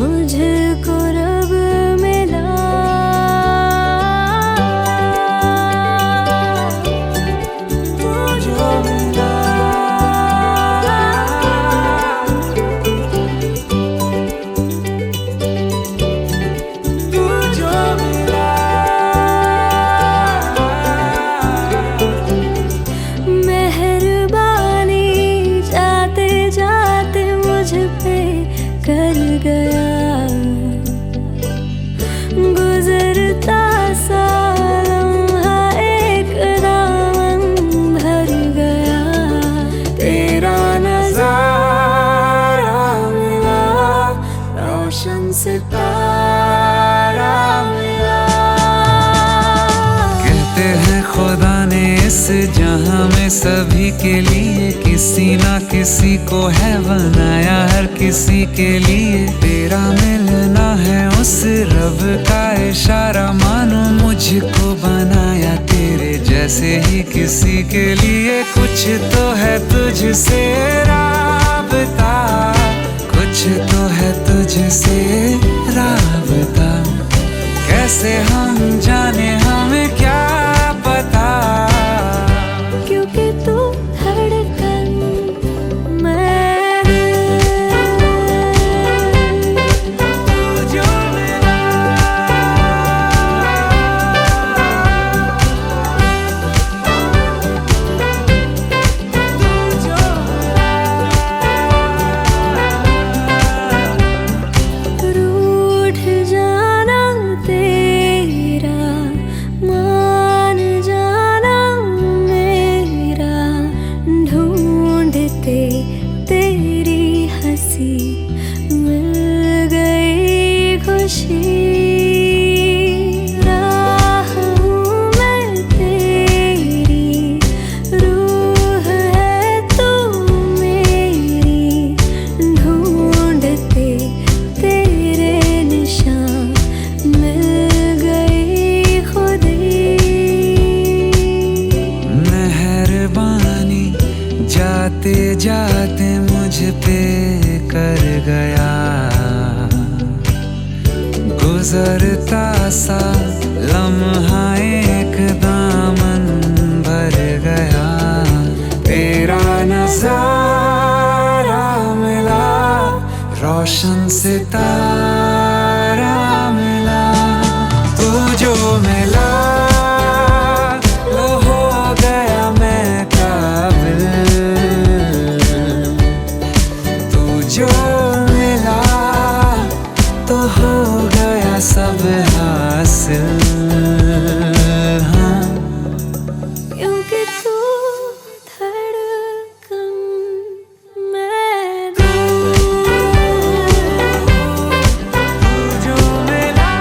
मुझको रब मिला, तू जो मिला, तू जो मिला। मेहरबानी जाते जाते मुझ पे कर गया, गुजरता सा लम्हा एक दामन भर गया। तेरा नज़ारा मिला, रोशन सितारा मिला। कहते हैं खुदा ने इस जहां में सभी के लिए किसी ना किसी को है बनाया, हर किसी के लिए तेरा मिलना है उस रब का इशारा। मानो मुझको बनाया तेरे जैसे ही किसी के लिए, कुछ तो है तुझसे राबता, कुछ तो है तुझसे राबता। कैसे हम जाने हमें क्या पता, क्योंकि तू धड़कन मैं तू जो मिला, तू जो रूठ जाना तेरा, मान जाना मेरा। ढूंढते तेरी हंसी मिल गई खुशी। राह हूँ मैं तेरी, रूह है तू मेरी। ढूंढते तेरे निशान मिल गई खुदी। मेहरबानी जाते जाते मुझ पे कर गया, गुजरता सा लम्हा एक दामन भर गया। तेरा नज़ारा मिला, रोशन सितारा मिला। तू जो मिला, लो हो गया मैं काबिल। तू जो मिला तो हो गया सब हासिल। हाँ, क्योंकि तू धड़कन मैं दिल। तू जो मिला,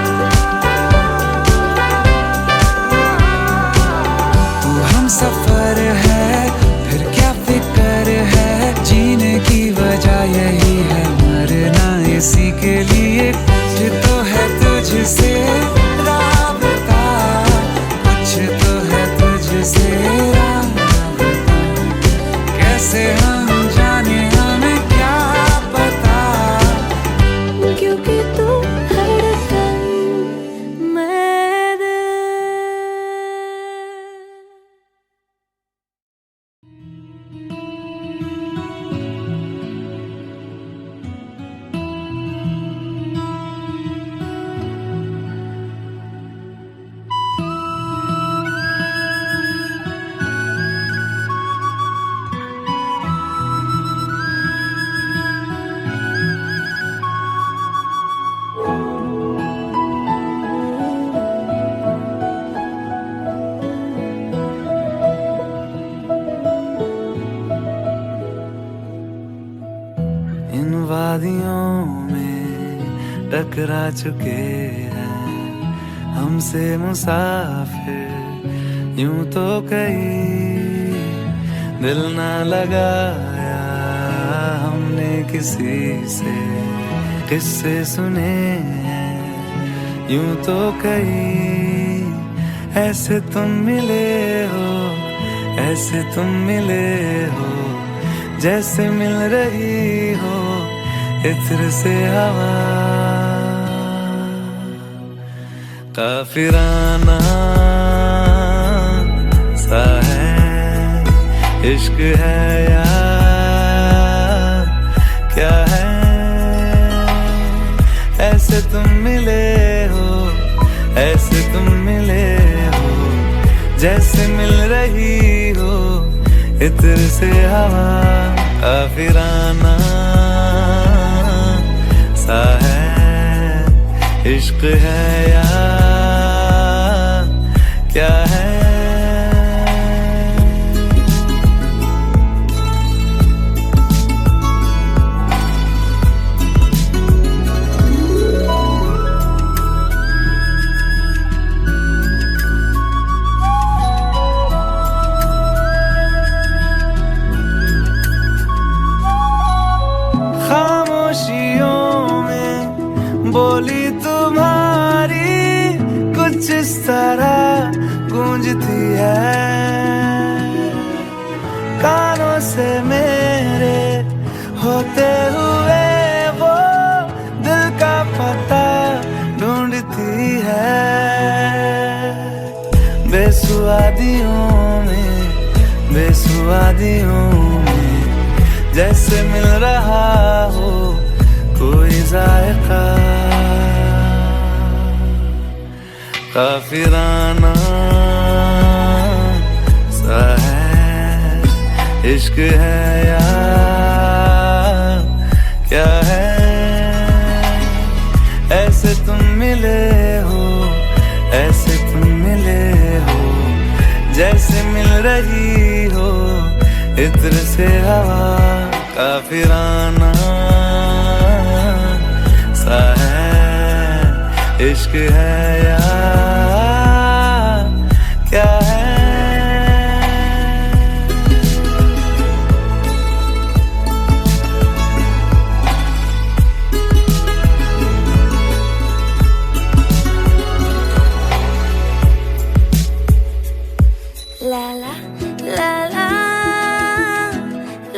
तू हम सफर है, फिर क्या फिक्र है। जीने की वजह यही है, मरना इसी के लिए। कुछ तो है तुझसे राबता, कुछ तो है तुझसे राबता। कैसे हम जाने हमें क्या पता, क्योंकि तू धड़कन मैं दिल। इन वादियों में टकरा चुके हैं हमसे मुसाफिर। यूं तो कहीं दिल ना लगाया हमने किसी से, किस्से सुने हैं यूं तो कहीं। ऐसे तुम मिले हो, ऐसे तुम मिले हो, जैसे मिल रही हो इत्र से हवा। काफिराना सा है इश्क है या क्या है। ऐसे तुम मिले हो, ऐसे तुम मिले हो, जैसे मिल रही हो इत्र से हवा। काफिराना सा है इश्क है या क्या है। खामोशियों में बोली तुम्हारी कुछ इस तरह गूंजती है। कानों से मेरे होते हुए वो दिल का पता ढूंढती है। बेसुआदियों में, बेसुआदियों में जैसे मिल रहा हो कोई जायका। काफिराना सा है इश्क है या क्या है। ऐसे तुम मिले हो, ऐसे तुम मिले हो, जैसे मिल रही हो इत्र से हवा। काफिराना सा है इश्क है या क्या है। La la la la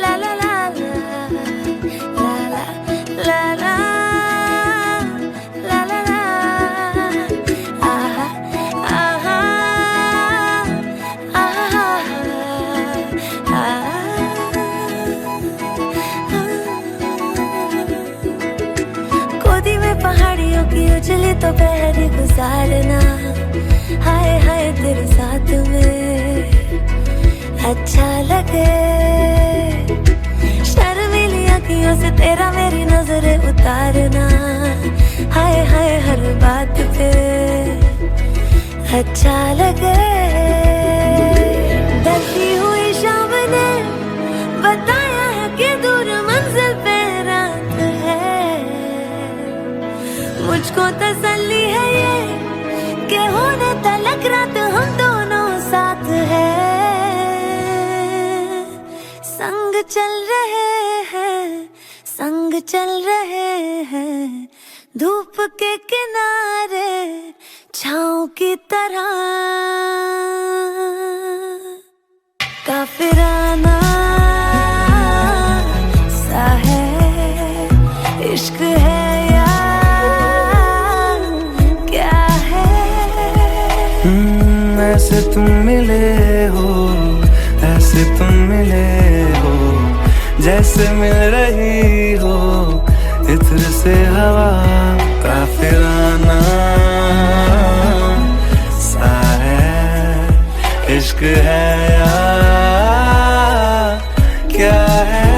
la la la la la la la la la la aha aha गोदी में पहाड़ियों की उजली तो पहर गुजारना। हाय हाय तेरे साथ में अच्छा लगे। शर्मीली आँखियों से तेरा मेरी नजरें उतारना। हाय हाय हर बात पे अच्छा लगे। ढलती हुई शाम ने बताया है कि दूर मंजिल पे रात है। मुझको तसल्ली है ये कि होने तलक रात हम दोनों साथ है। संग चल रहे हैं, संग चल रहे हैं, धूप के किनारे छाँव की तरह। काफिराना सा है इश्क है या क्या है। ऐसे तुम मिले हो, ऐसे तुम मिले हो, जैसे मिल रही हो इत्र से हवा। काफिराना सा है इश्क है या क्या है।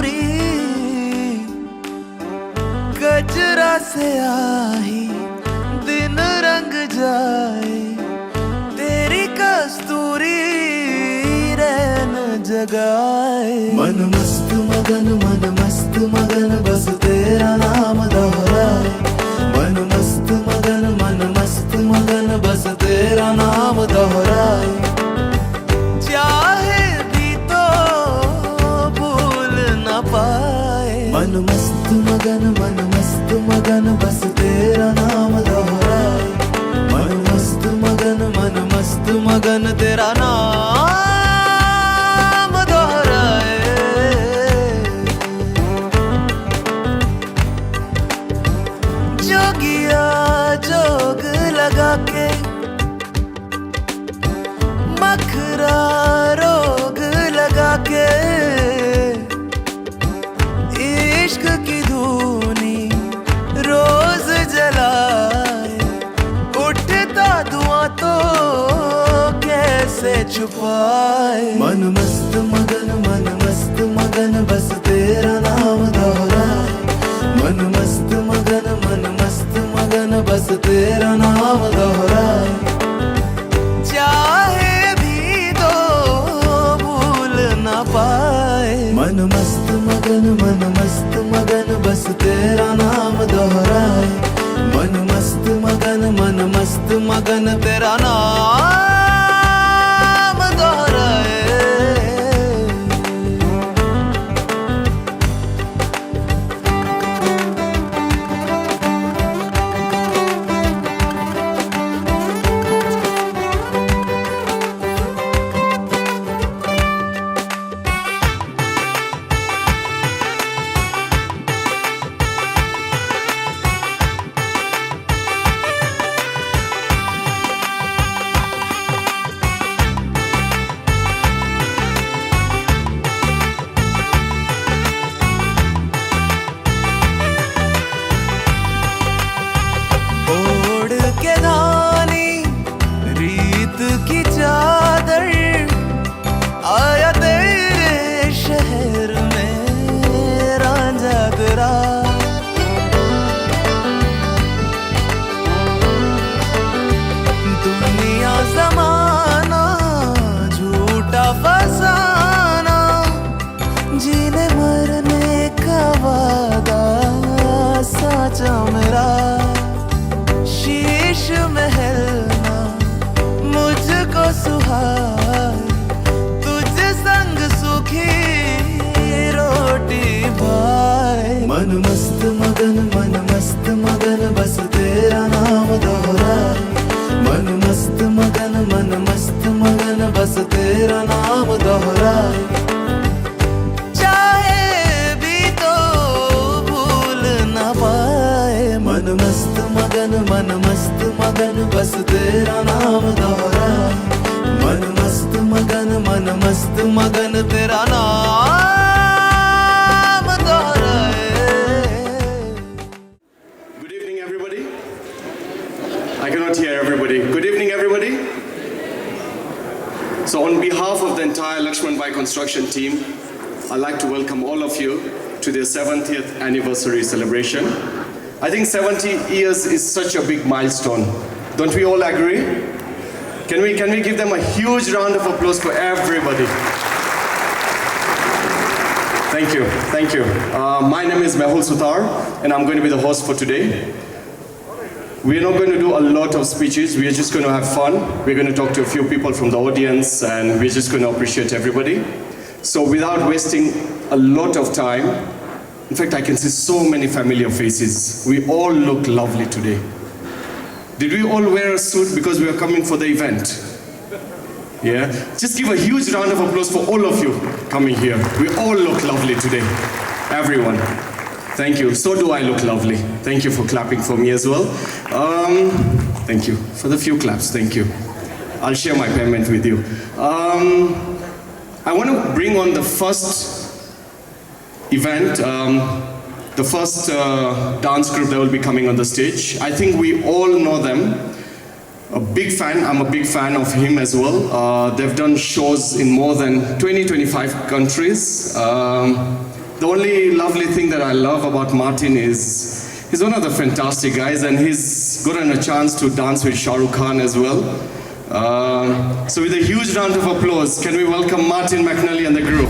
दूरी गजरा से आही दिन रंग जाए तेरी कस्तूरी रैन जगाए मन मस्त मगन बस तेरा नाम दोहराए मन मस्त मगन बस तेरा नाम दोहराए चाहे भी तो भूल न पाए मन मस्त मगन बस तेरा नाम दोहराए मन मस्त मगन तेरा नाम दोहराए जोगिया जोग लगा के मखरा रोग लगा के इश्क की धूनी रोज जलाए उठता धुआं तो कैसे छुपाए मन मस्त मगन बस तेरा नाम दोहराए मन मस्त मगन बस तेरा नाम दोहराए चाहे भी तो भूल न पाए मन मस्त मगन बस तेरा नाम दोहराए मन मस्त मगन तेरा नाम दोहराए की चादर आया तेरे शहर में रांझा तेरा दुनिया जमाना झूठा फसाना जीने मरने का वादा साचा मेरा शीश महल मुझको सुहाए तुझ संग सुखी रोटी भाए मन मस्त मगन बस तेरा नाम दोहराए मन मस्त मगन बस तेरा नाम दोहराए चाहे भी तो भूल न पाए मन मस्त मगन बस तेरा नाम दोहराए मन मस्त मगन तेरा नाम दोहराए Good evening, everybody. I cannot hear everybody. Good evening, everybody. So on behalf of the entire Laxmanbhai construction team, I'd like to welcome all of you to their 70th anniversary celebration. I think 70 years is such a big milestone. Don't we all agree? Can we give them a huge round of applause for everybody? Thank you. My name is Mehul Sutar, and I'm going to be the host for today. We're not going to do a lot of speeches. We're just going to have fun. We're going to talk to a few people from the audience, and we're just going to appreciate everybody. So without wasting a lot of time, in fact, I can see so many familiar faces. We all look lovely today. Did we all wear a suit because we are coming for the event? Yeah? Just give a huge round of applause for all of you coming here. We all look lovely today. Everyone. Thank you. So do I look lovely. Thank you for clapping for me as well. Thank you for the few claps. Thank you. I'll share my payment with you. I want to bring on the first event, the first dance group that will be coming on the stage. I think we all know them. I'm a big fan of him as well. They've done shows in more than 20-25 countries. The only lovely thing that I love about Martin is he's one of the fantastic guys, and he's gotten a chance to dance with Shah Rukh Khan as well. So with a huge round of applause, can we welcome Martin McNally and the group?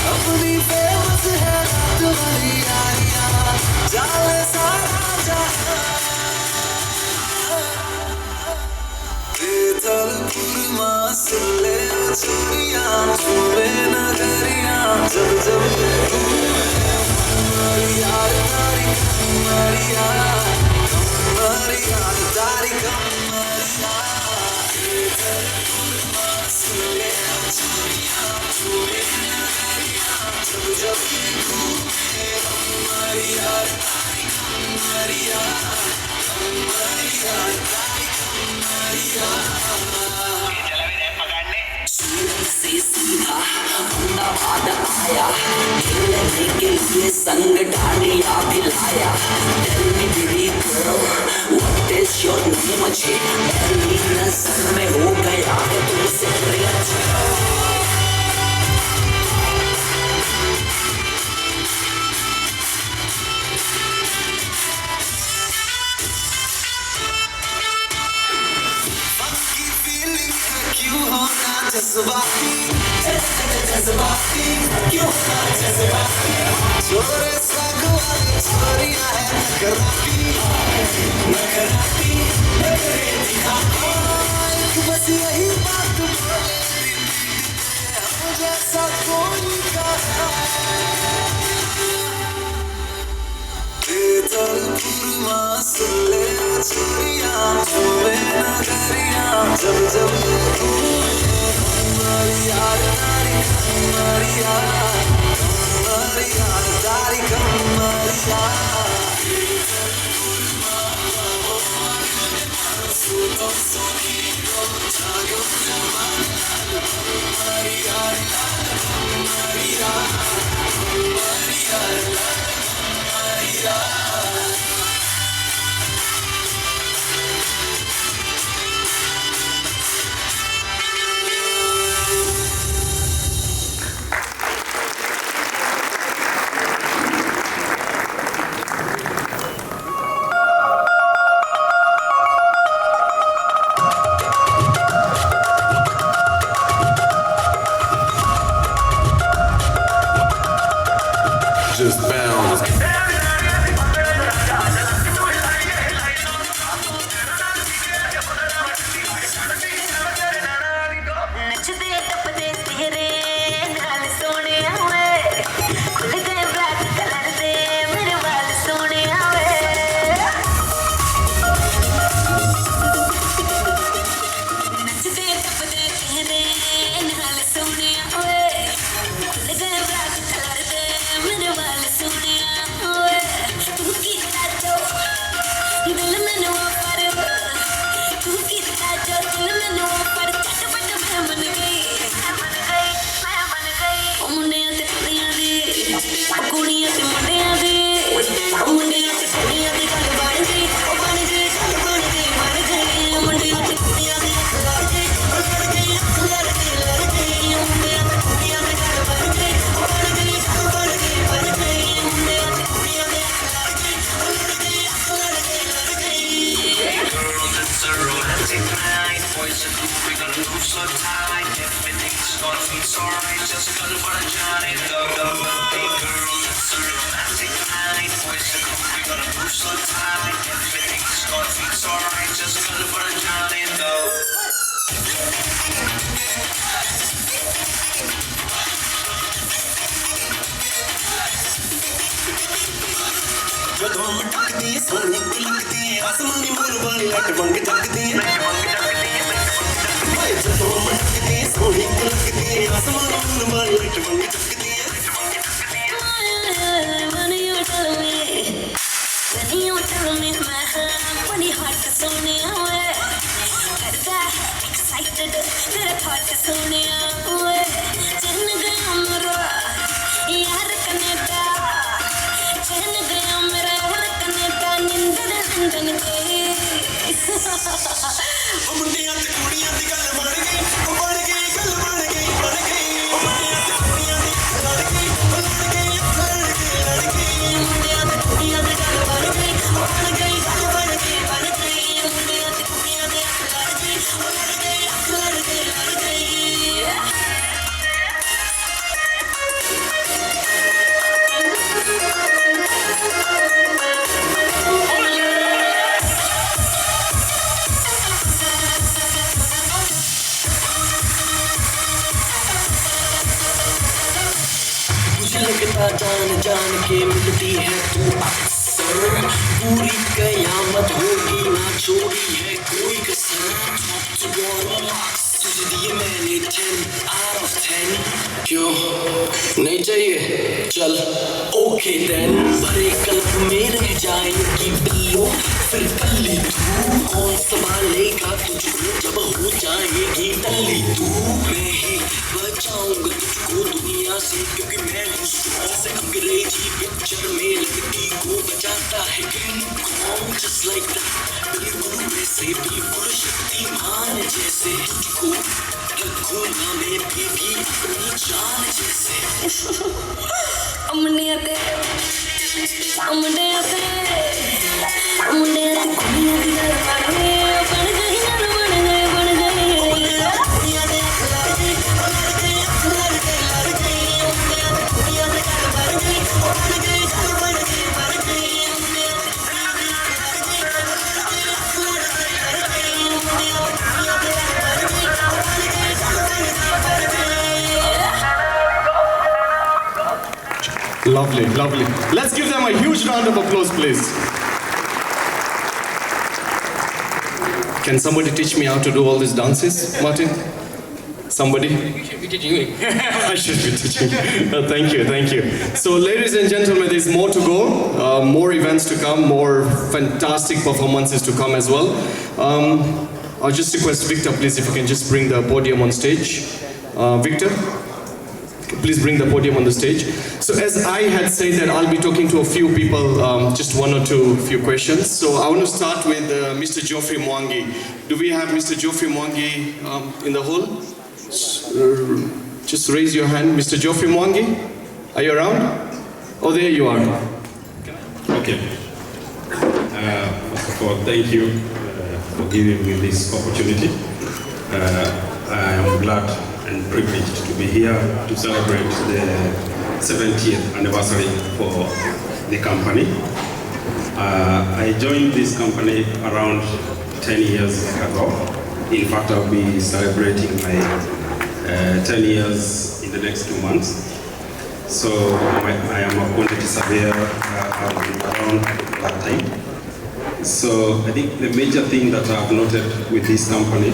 अपनी famous है तुम्हारी यारियां जाले सारा जहां बेतलपुरमा सुले चूड़ियां चूड़े नगरियां जब जब हमारी यार तारी हमारी यार तारी हमारी यार बेतलपुरमा सुले चूड़ियां चूड़े नगरियां जब जब घूमे हमारी यार तारी हमारी यार तारी हमारी सूरत से सीधा अहमदाबाद आया, खेलने के लिए संग डांडिया भी लाया। Tell me baby girl, what is your name? मुझे पहली नजर में हो गया है तुमसे प्यार। क्यों होना जज्बाती जज्बाती क्यों होना जज्बाती छोरे सागवानी छोरियां है नखराती नखरे दिखाती बस यही बात बोले हम जैसा कोई कहा बेतलपुरमा सुले चूड़ियां चूड़े नगरियां जब जब हमारी यार तारी हमारी यार तारी हमारी यार बेतलपुरमा सुनो सोनीरो जागो जमाना हमारी यार हमारी यार हमारी यार हमारी यार just bounce. We're gonna move so tight, everything's gonna feel so right. Just gonna put a Johnny love. Hey girl, it's a romantic night. Boys and girls, we're gonna move so tight, everything's gonna feel so right. Just gonna put a Johnny love. ਜਦੋਂ ਮਟਕਦੀ ਏ ਸੋਹਣੀ ਲੱਗਦੀ ਏ ਆਸਮਾਨੀ ਮੋਰ ਵਾਲੀ ਲੱਟ ਵੰਗ ਜਗਦੀ ਏ ਓਏ ਜਦੋਂ ਮਟਕਦੀ ਏ ਸੋਹਣੀ ਲੱਗਦੀ ਏ ਆਸਮਾਨੀ ਮੋਰ ਵਾਲੀ ਲੱਟ ਵੰਗ ਜਗਦੀ ਏ When you tell me my funny heart is only away. Karda excited, tera thought is only away. Chen gaya mera yaar Canada. Chen gaya mera yaar Canada. Nindan gayi. ਉਹ ਮੁੰਡਿਆਂ ਤੇ ਕੁੜੀਆਂ ਦੀ ਗੱਲ ਬਣ ਗਈ ਉਹ ਬਣ ਗਈ ਗੱਲ ਬਣ ਗਈ ਬਣ ਗਈ ਉਹ ਮੁੰਡਿਆਂ ਤੇ ਕੁੜੀਆਂ ਦੀ ਲੜ ਗਈ ਲੜ ਗਈ ਲੜ ਗਈ ਮੁੰਡਿਆਂ ਤੇ ਕੁੜੀਆਂ ਦੀ ਗੱਲ ਬਣ ਗਈ ਬਣ ਗਈ ਗੱਲ ਬਣ ਗਈ ਬਣ ਗਈ ਮੁੰਡਿਆਂ ਤੇ ਕੁੜੀਆਂ ਦੀ ਲੜ ਗਈ ਲੜ ਗਈ ਲੜ ਗਈ ਲੜ ਗਈ मुझे लगता जान जान के मिलती है तू अक्सर पूरी कयामत होगी ना छोड़ी है कोई कसर तुझे दिए मैंने 10 out of 10 क्यों नहीं चाहिए चल ओके देन भरे कल्प में रह जाएगी बिल्लो फिर कल्ली तू कौन संभालेगा तुझको जब हो जाएगी टल्ली तू मैं ही बचाऊंगा तुझको दुनिया से क्योंकि मैं हूँ स्ट्रॉन्ग से अंग्रेजी पिक्चर में लड़की को बचाता है king Kong just like that बिल्कुल वैसे बिल्कुल शक्तिमान जैसे तुझको रखूंगा मैं भी अपनी जान जैसे मुंडिया ते मुंडिया ते कुड़ियां दी गल बन गई बन गई गल बन गई बन गई कुड़ियां दे लड़ गई लड़ गई लड़ गई लड़ गई मुंडिया ते कुड़ियां दी गल बन गई बन गई गल बन गई बन गई मुंडिया ते कुड़ियां दी लड़ गई लड़ गई लड़ गई मुंडिया ते कुड़ियां दी गल बन गई गल बन गई Lovely, lovely. Let's give them a huge round of applause, please. Can somebody teach me how to do all these dances, Martin? Somebody? You should be teaching me. I should be teaching. Thank you, thank you. So, ladies and gentlemen, there's more to go. More events to come, more fantastic performances to come as well. I'll just request Victor, please, if you can just bring the podium on stage. Victor? Please bring the podium on the stage. So as I had said that I'll be talking to a few people, just one or two few questions. So I want to start with Mr. Geoffrey Mwangi. Do we have Mr. Geoffrey Mwangi in the hall? Just raise your hand. Mr. Geoffrey Mwangi, are you around? Oh, there you are. Okay. First of all, thank you for giving me this opportunity. I am glad and privileged to be here to celebrate the 70th anniversary for the company. I joined this company around 10 years ago. In fact, I'll be celebrating my 10 years in the next 2 months. So I am a quantity surveyor around that time. So I think the major thing that I've noted with this company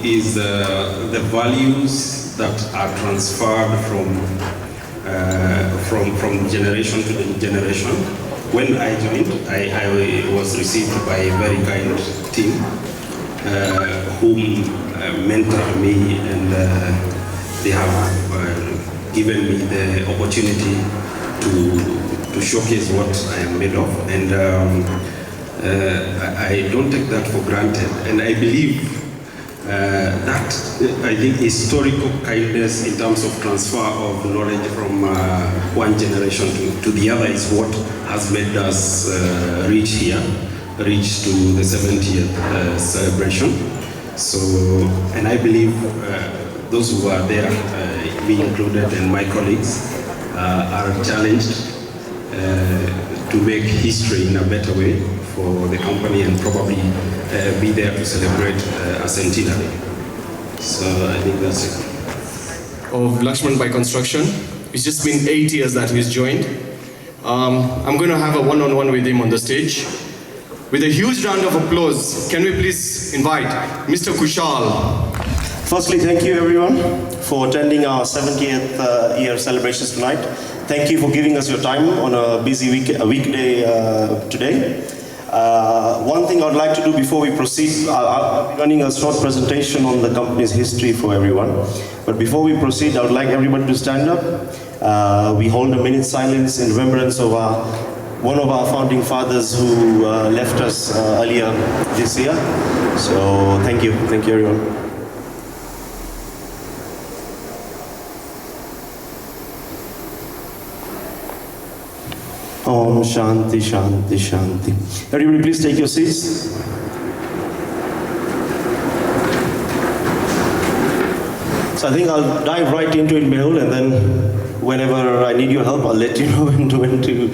is the values that are transferred from generation to generation. When I joined, I was received by a very kind team whom mentored me, and they have given me the opportunity to showcase what I am made of, and I don't take that for granted, and I believe that I think historical kindness in terms of transfer of knowledge from one generation to the other is what has made us reach to the 70th celebration. So, and I believe those who are there, me included and my colleagues, are challenged to make history in a better way for the company and probably be there to celebrate a centenary. So I think that's it. Of Laxmanbhai Construction. It's just been 8 years that he's joined. I'm going to have a one-on-one with him on the stage. With a huge round of applause, can we please invite Mr. Kushal? Firstly, thank you everyone for attending our 70th year celebrations tonight. Thank you for giving us your time on a busy weekday today. One thing I would like to do before we proceed, I'll be running a short presentation on the company's history for everyone. But before we proceed, I would like everybody to stand up. We hold a minute's silence in remembrance of one of our founding fathers who left us earlier this year. So thank you everyone. Om Shanti Shanti Shanti. Everybody please take your seats. So I think I'll dive right into it, Mehul, and then whenever I need your help, I'll let you know when to.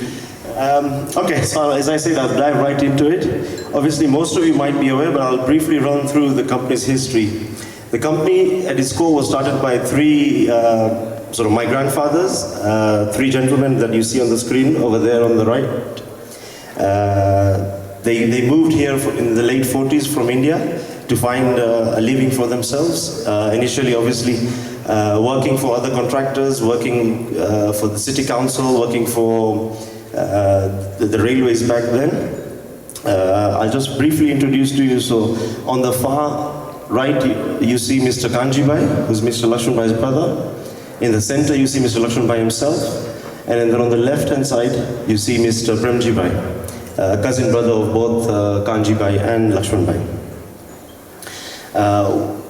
Okay, so as I said, I'll dive right into it. Obviously, most of you might be aware, but I'll briefly run through the company's history. The company at its core was started by three my grandfathers, three gentlemen that you see on the screen over there on the right. They moved here in the late 40s from India to find a living for themselves. Initially, obviously, working for other contractors, working for the city council, working for the railways back then. I'll just briefly introduce to you. So on the far right, you see Mr. Kanjibai, who's Mr. Laxmanbhai's brother. In the center, you see Mr. Laxmanbhai himself. And then on the left-hand side, you see Mr. Premjibai, cousin brother of both Kanjibai and Laxmanbhai.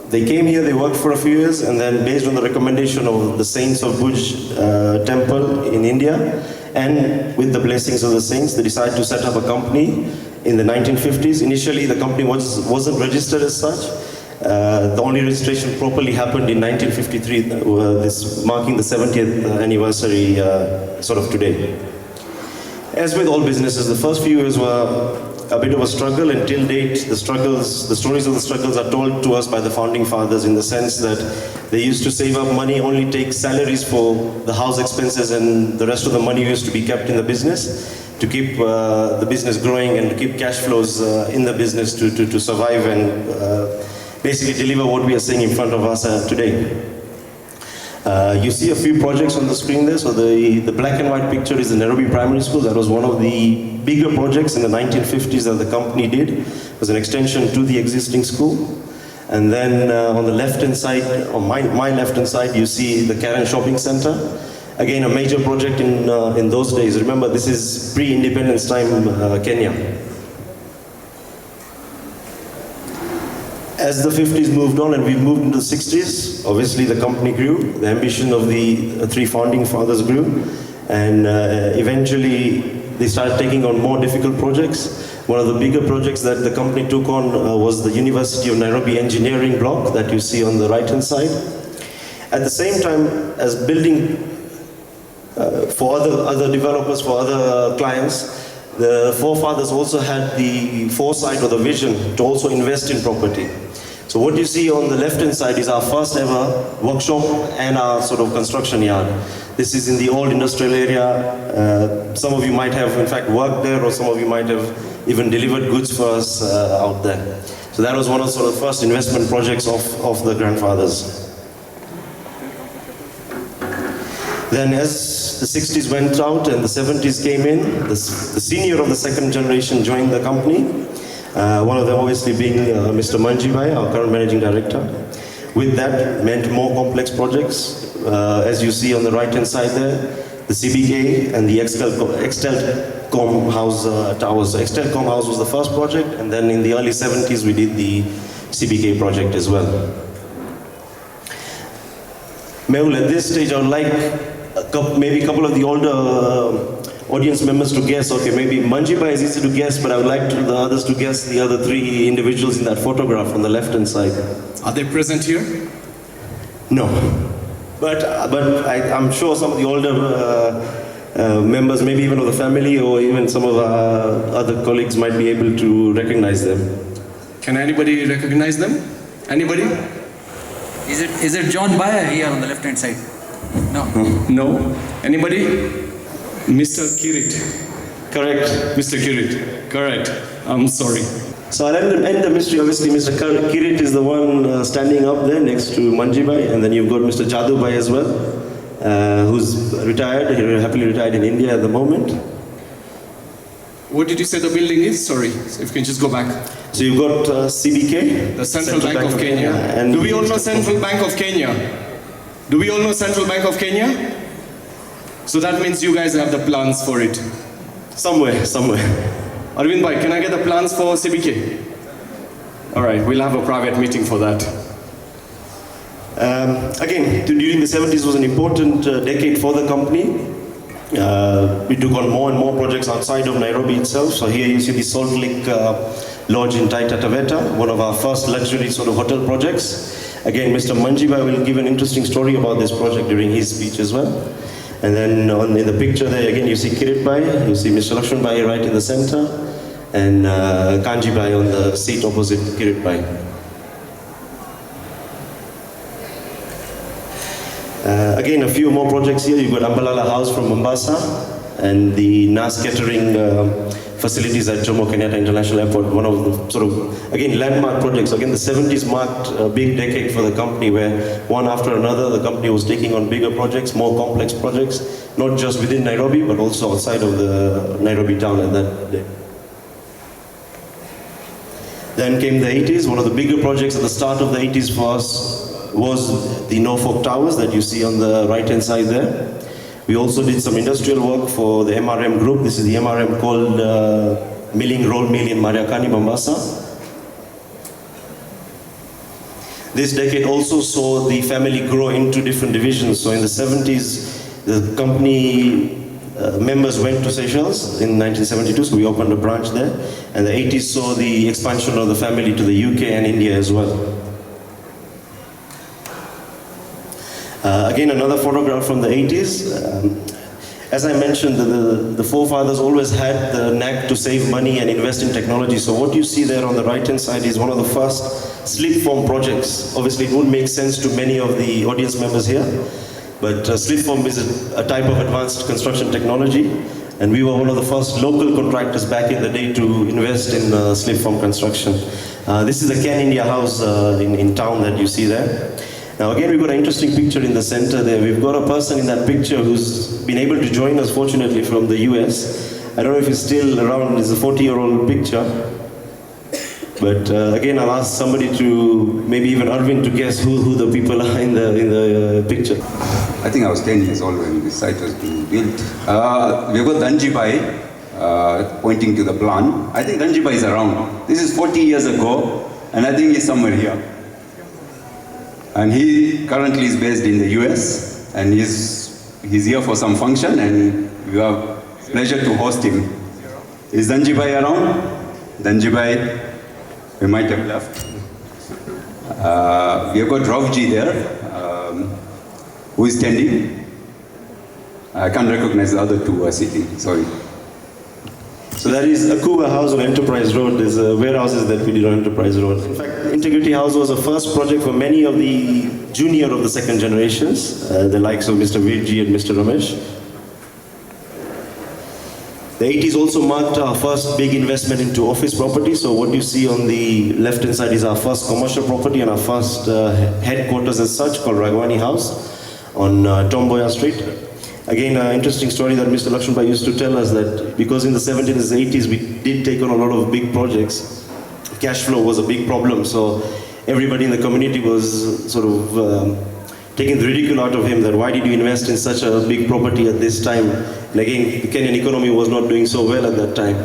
They came here, they worked for a few years, and then based on the recommendation of the saints of Bhuj temple in India, and with the blessings of the saints, they decided to set up a company in the 1950s. Initially, the company wasn't registered as such. The only registration properly happened in 1953, this marking the 70th anniversary today. As with all businesses, the first few years were a bit of a struggle, and till date, the stories of the struggles are told to us by the founding fathers, in the sense that they used to save up money, only take salaries for the house expenses, and the rest of the money used to be kept in the business to keep the business growing and to keep cash flows in the business to survive and basically deliver what we are seeing in front of us today. You see a few projects on the screen there. So the black and white picture is the Nairobi Primary School. That was one of the bigger projects in the 1950s that the company did. It was an extension to the existing school. And then on the left-hand side, on my left-hand side, you see the Karen Shopping Center. Again, a major project in those days. Remember, this is pre-independence time Kenya. As the 50s moved on and we moved into the 60s, obviously the company grew, the ambition of the three founding fathers grew, and eventually they started taking on more difficult projects. One of the bigger projects that the company took on was the University of Nairobi engineering block that you see on the right-hand side. At the same time as building for other developers, for other clients, the forefathers also had the foresight or the vision to also invest in property. So what you see on the left-hand side is our first ever workshop and our construction yard. This is in the old industrial area. Some of you might have in fact worked there, or some of you might have even delivered goods for us out there. So that was one of the first investment projects of the grandfathers. Then as the 60s went out and the 70s came in, the senior of the second generation joined the company. One of them obviously being Mr. Manjibai, our current managing director. With that meant more complex projects. As you see on the right hand side there, the CBK and the Extelcom House towers. So Extelcom House was the first project, and then in the early 70s we did the CBK project as well. Mehul, at this stage I would like maybe a couple of the older audience members to guess. Okay, maybe Manjibai is easy to guess, but I would like the others to guess the other three individuals in that photograph on the left-hand side. Are they present here? No. But I'm sure some of the older members, maybe even of the family, or even some of our other colleagues might be able to recognize them. Can anybody recognize them? Anybody? Is it John Bayer here on the left hand side? No. No? Anybody? Mr. Kirit. Correct. Mr. Kirit. Correct. I'm sorry. So I'll end the mystery. Obviously, Mr. Kirit is the one standing up there next to Manjibai, and then you've got Mr. Jadubai as well, who's retired, happily retired in India at the moment. What did you say the building is? Sorry, if you can just go back. So you've got CBK, The Central Bank of Kenya. and Do we all know Central Bank of Kenya? Do we all know Central Bank of Kenya? So that means you guys have the plans for it. somewhere. Arvind Bhai, can I get the plans for CBK? All right, we'll have a private meeting for that. Again, during the 70s was an important decade for the company. We took on more and more projects outside of Nairobi itself. So here you see the Salt Lake Lodge in Taita Taveta, one of our first luxury sort of hotel projects. Again, Mr. Manjibai will give an interesting story about this project during his speech as well. And then in the picture there, again, you see Kirit Bhai, you see Mr. Laxmanbhai right in the center, and Kanji Bhai on the seat opposite Kirit Bhai. Again, a few more projects here. You've got Ambalala House from Mombasa, and the NAS catering facilities at Jomo Kenyatta International Airport, one of the sort of, again, landmark projects. Again, the 70s marked a big decade for the company where one after another, the company was taking on bigger projects, more complex projects, not just within Nairobi, but also outside of the Nairobi town at that day. Then came the 80s. One of the bigger projects at the start of the 80s for us was the Norfolk Towers that you see on the right-hand side there. We also did some industrial work for the MRM group. This is the MRM called Milling Roll Mill in Mariakani, Mombasa. This decade also saw the family grow into different divisions. So in the 70s, the company members went to Seychelles in 1972, so we opened a branch there. And the 80s saw the expansion of the family to the UK and India as well. Again, another photograph from the 80s. As I mentioned, the forefathers always had the knack to save money and invest in technology. So what you see there on the right-hand side is one of the first slip-form projects. Obviously, it wouldn't make sense to many of the audience members here, but slip-form is a type of advanced construction technology, and we were one of the first local contractors back in the day to invest in slip-form construction. This is the Can India house in town that you see there. Now again, we've got an interesting picture in the center there. We've got a person in that picture who's been able to join us, fortunately, from the US. I don't know if he's still around. It's a 40-year-old picture. But again, I'll ask somebody to, maybe even Arvind, to guess who the people are in the picture. I think I was 10 years old when the site was being built. We've got Danji Bhai pointing to the plan. I think Danji Bhai is around. This is 40 years ago, and I think he's somewhere here. And he currently is based in the US, and he's here for some function, and we have pleasure to host him. Is Danji Bhai around? Danji Bhai, we might have left. We have got Ravji there, who is standing. I can't recognize the other two who are sitting, sorry. So that is Akuba House on Enterprise Road. There's warehouses that we did on Enterprise Road. In fact, Integrity House was a first project for many of the junior of the second generations, the likes of Mr. Virji and Mr. Ramesh. The 80s also marked our first big investment into office property. So what you see on the left-hand side is our first commercial property and our first headquarters as such, called Ragwani House on Tomboya Street. Again, an interesting story that Mr. Laxmanbhai used to tell us, that because in the 70s and 80s we did take on a lot of big projects, cash flow was a big problem. So everybody in the community was sort of taking the ridicule out of him, that why did you invest in such a big property at this time? And again, the Kenyan economy was not doing so well at that time.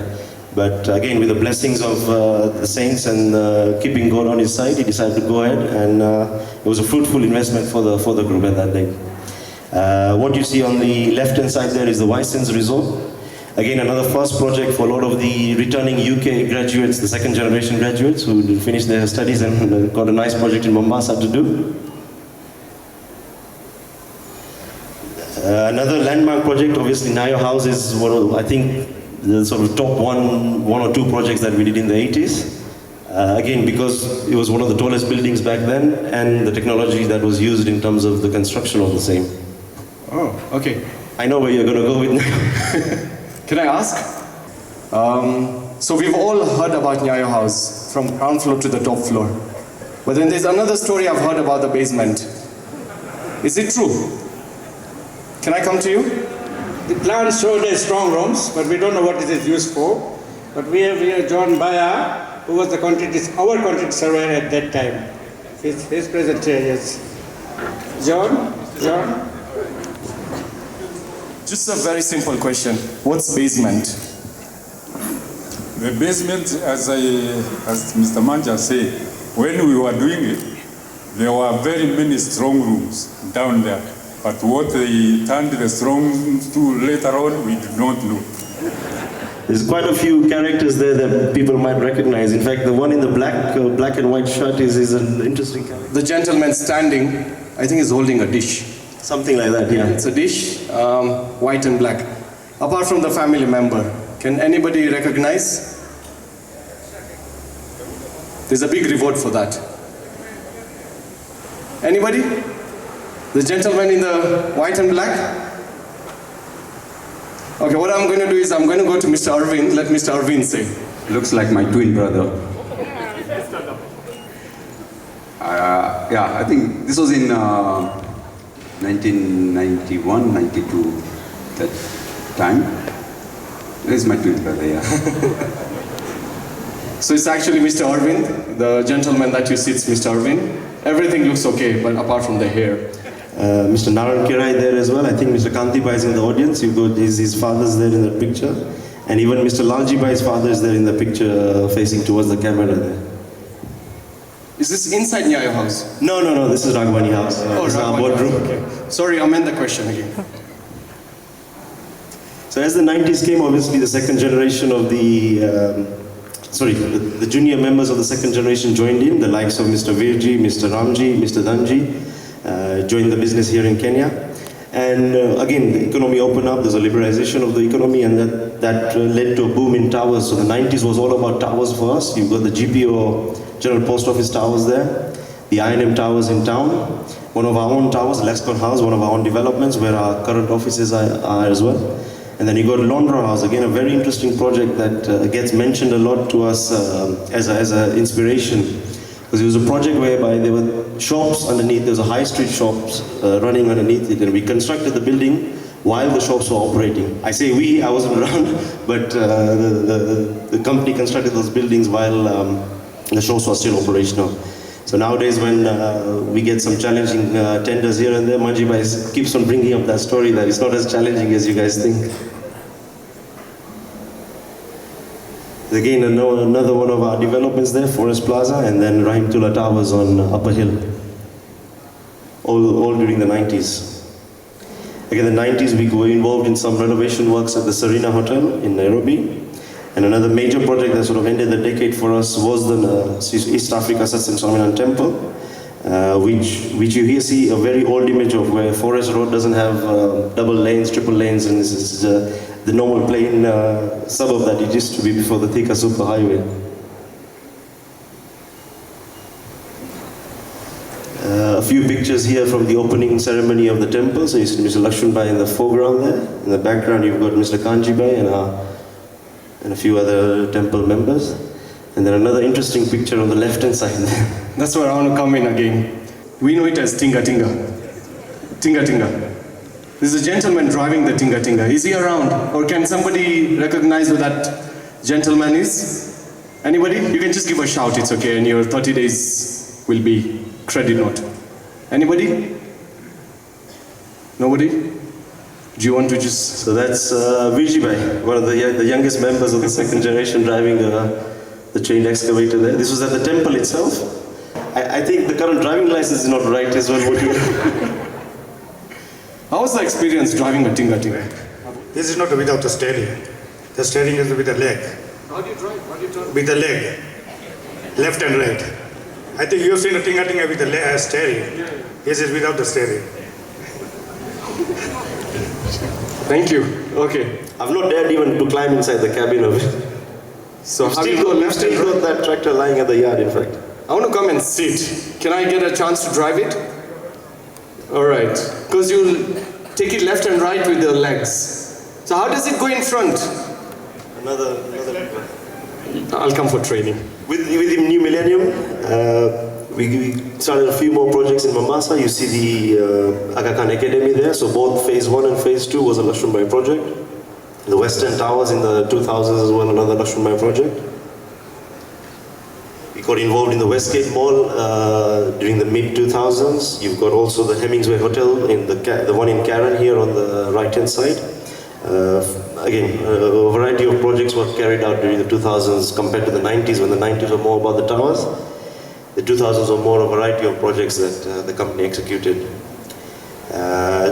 But again, with the blessings of the saints and keeping God on his side, he decided to go ahead, and it was a fruitful investment for the group at that day. What you see on the left-hand side there is the Weissens Resort. Again, another first project for a lot of the returning UK graduates, the second generation graduates who finished their studies and got a nice project in Mombasa to do. Another landmark project, obviously, Nayo House is one of, I think, the sort of top one or two projects that we did in the 80s. Again, because it was one of the tallest buildings back then, and the technology that was used in terms of the construction of the same. Oh, okay. I know where you're going to go with now. Can I ask? So we've all heard about Nyayo House, from ground floor to the top floor. But then there's another story I've heard about the basement. Is it true? Can I come to you? The plan showed a strong rooms, but we don't know what it is used for. But we have here John Baya, who was our quantity surveyor at that time. He's present here, yes. John? Just a very simple question. What's basement? The basement, as Mr. Manja said, when we were doing it, there were very many strong rooms down there. But what they turned the strong rooms to later on, we do not know. There's quite a few characters there that people might recognize. In fact, the one in the black and white shirt is an interesting character. The gentleman standing, I think, is holding a dish. Something like that, yeah. It's a dish, white and black. Apart from the family member, can anybody recognize? There's a big reward for that. Anybody? The gentleman in the white and black? Okay, what I'm going to do is I'm going to go to Mr. Arvind. Let Mr. Arvind say. Looks like my twin brother. Yeah, I think this was in 1991, 92, that time. This is my twin brother, yeah. So it's actually Mr. Arvind, the gentleman that you see, it's Mr. Arvind. Everything looks okay, but apart from the hair. Mr. Naran Kirai there as well. I think Mr. Kantibai is in the audience. You've got his father's there in the picture. And even Mr. Lalji Bhai's father is there in the picture facing towards the camera there. Is this inside Nyayo House? No, this is Raghvani House. This is our boardroom. Okay. Sorry, amend the question again. So as the 90s came, obviously the second generation of the junior members of the second generation joined in, the likes of Mr. Virji, Mr. Ramji, Mr. Danji, joined the business here in Kenya. And again, the economy opened up, there's a liberalization of the economy, and that led to a boom in towers. So the 90s was all about towers for us. You've got the GPO, General Post Office towers there, the I&M towers in town, one of our own towers, Laxmanbhai House, one of our own developments where our current offices are as well. And then you got Londra House, again a very interesting project that gets mentioned a lot to us as an inspiration. Because it was a project whereby there were shops underneath, there was a high street shops running underneath it, and we constructed the building while the shops were operating. I say we, I wasn't around, but the company constructed those buildings while the shops were still operational. So nowadays when we get some challenging tenders here and there, Manjibai keeps on bringing up that story that it's not as challenging as you guys think. Again, another one of our developments there, Forest Plaza, and then Rahimtullah Towers on Upper Hill. All during the 90s. Again, the 90s we were involved in some renovation works at the Serena Hotel in Nairobi. And another major project that sort of ended the decade for us was the East Africa Satsang Swaminarayan Temple, which you here see a very old image of, where Forest Road doesn't have double lanes, triple lanes, and this is the normal plain suburb that it used to be before the Thika Super Highway. A few pictures here from the opening ceremony of the temple. So you see Mr. Laxmanbhai in the foreground there. In the background you've got Mr. Kanjibai and a few other temple members. And then another interesting picture on the left-hand side there. That's where I want to come in again. We know it as Tinga Tinga. Tinga Tinga. This is a gentleman driving the Tinga Tinga. Is he around? Or can somebody recognize who that gentleman is? Anybody? You can just give a shout, it's okay, and your 30 days will be credit note. Anybody? Nobody? Do you want to just... So that's Virji, one of the youngest members of the second generation driving the trained excavator there. This was at the temple itself. I think the current driving license is not right as well. How was the experience driving a Tinga Tinga? This is not without the steering. The steering is with the leg. How do you drive? With the leg. Left and right. I think you've seen a Tinga Tinga with the steering. This is without the steering. Thank you. Okay. I've not dared even to climb inside the cabin of it. So We've how you still go got, we've left and still right? got that tractor lying at the yard, in fact. I want to come and sit. Can I get a chance to drive it? All right. Because you'll take it left and right with the legs. So how does it go in front? Another. I'll come for training. With the new millennium, we started a few more projects in Mombasa. You see the Aga Khan Academy there. So both phase 1 and phase 2 was a Laxmanbhai project. The Western Towers in the 2000s as well, another Laxmanbhai project. We got involved in the Westgate Mall during the mid-2000s. You've got also the Hemingsway Hotel, in the one in Karen here on the right-hand side. Again, a variety of projects were carried out during the 2000s compared to the 90s, when the 90s were more about the towers. The 2000s were more a variety of projects that the company executed.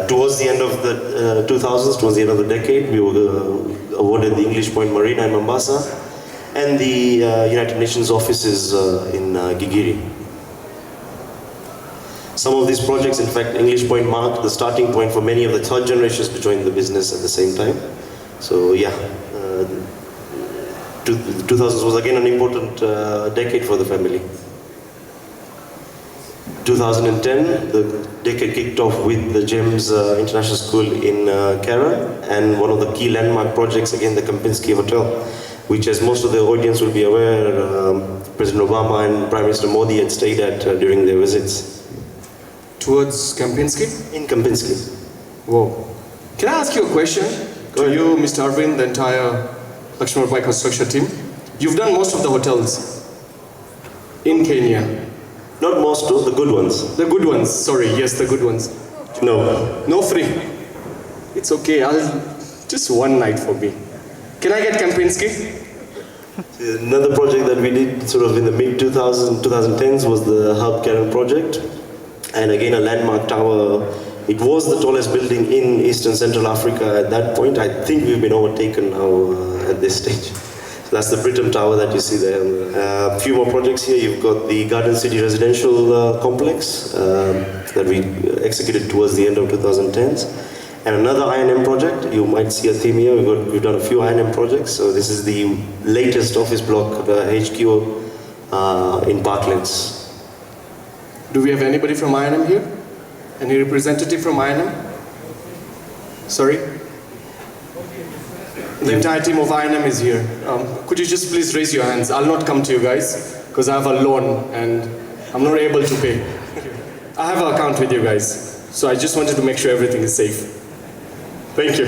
Towards the end of the 2000s, towards the end of the decade, we were awarded the English Point Marina in Mombasa and the United Nations offices in Gigiri. Some of these projects, in fact, English Point marked the starting point for many of the third generations to join the business at the same time. So yeah, 2000s was again an important decade for the family. 2010, the decade kicked off with the GEMS International School in Kara, and one of the key landmark projects, again, the Kempinski Hotel, which, as most of the audience will be aware, President Obama and Prime Minister Modi had stayed at during their visits. Towards Kempinski? In Kempinski. Whoa. Can I ask you a question? To you, Mr. Arvind, the entire Laxmanbhai construction team. You've done most of the hotels in Kenya. Not most of, the good ones. The good ones, sorry, yes, the good ones. No. No free. It's okay, just one night for me. Can I get Kempinski? Another project that we did sort of in the mid-2000s, 2010s was the Hub Karen project. And again, a landmark tower. It was the tallest building in Eastern Central Africa at that point. I think we've been overtaken now at this stage. So that's the Brigham Tower that you see there. A few more projects here. You've got the Garden City Residential Complex that we executed towards the end of 2010s. And another I&M project. You might see a theme here. We've done a few I&M projects. So this is the latest office block, the HQ in Parklands. Do we have anybody from I&M here? Any representative from I&M? Sorry? The entire team of I&M is here. Could you just please raise your hands? I'll not come to you guys because I have a loan and I'm not able to pay. I have an account with you guys, so I just wanted to make sure everything is safe. Thank you.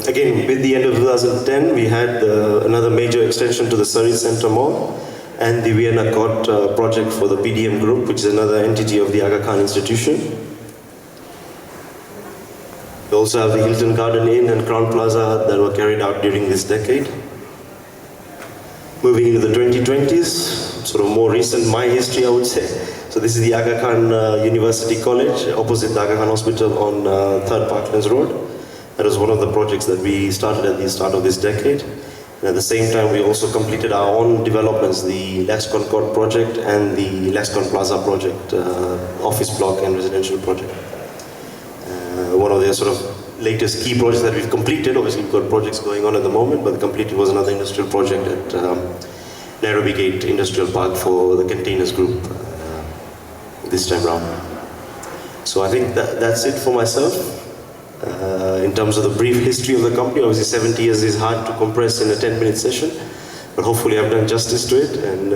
Again, with the end of 2010, we had another major extension to the Surrey Centre Mall, and the Vienna Court project for the PDM Group, which is another entity of the Aga Khan Institution. We also have the Hilton Garden Inn and Crown Plaza that were carried out during this decade. Moving into the 2020s, sort of more recent, my history, I would say. So this is the Aga Khan University College, opposite the Aga Khan Hospital on 3rd Parklands Road. That was one of the projects that we started at the start of this decade. And at the same time, we also completed our own developments, the Laxmanbhai Court project and the Laxmanbhai Plaza project, office block and residential project. One of the sort of latest key projects that we've completed, obviously we've got projects going on at the moment, but completed was another industrial project at Nairobi Gate Industrial Park for the Containers Group this time round. So I think that's it for myself. In terms of the brief history of the company, obviously 70 years is hard to compress in a 10-minute session, but hopefully I've done justice to it. And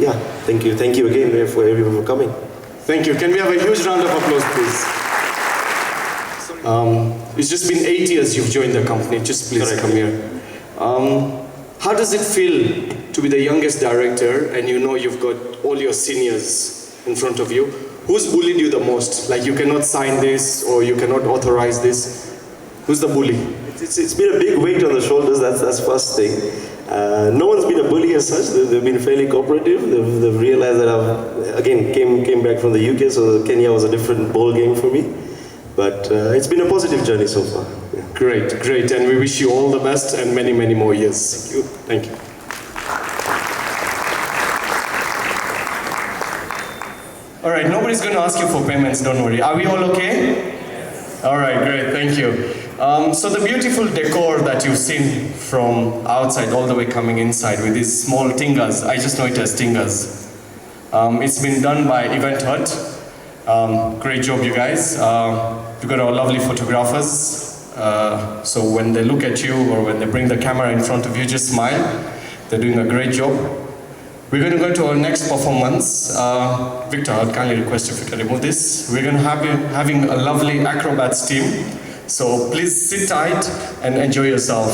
yeah, thank you again for everyone for coming. Thank you. Can we have a huge round of applause, please? It's just been 8 years you've joined the company. Just please come here. How does it feel to be the youngest director and you know you've got all your seniors in front of you? Who's bullied you the most? Like you cannot sign this or you cannot authorize this. Who's the bully? It's been a big weight on the shoulders, that's first thing. No one's been a bully as such. They've been fairly cooperative. They've realized that I've, again, came back from the UK, so Kenya was a different ball game for me. But it's been a positive journey so far. Yeah. Great, great. And we wish you all the best and many, many more years. Thank you. Thank you. All right, nobody's going to ask you for payments, don't worry. Are we all okay? All right, great, thank you. So the beautiful decor that you've seen from outside all the way coming inside with these small tingas, I just know it as tingas. It's been done by Event Hut. Great job, you guys. You've got our lovely photographers. So when they look at you or when they bring the camera in front of you, just smile. They're doing a great job. We're going to go to our next performance. Victor, I'll kindly request if you can remove this. We're going to have having a lovely acrobats team. So please sit tight and enjoy yourself.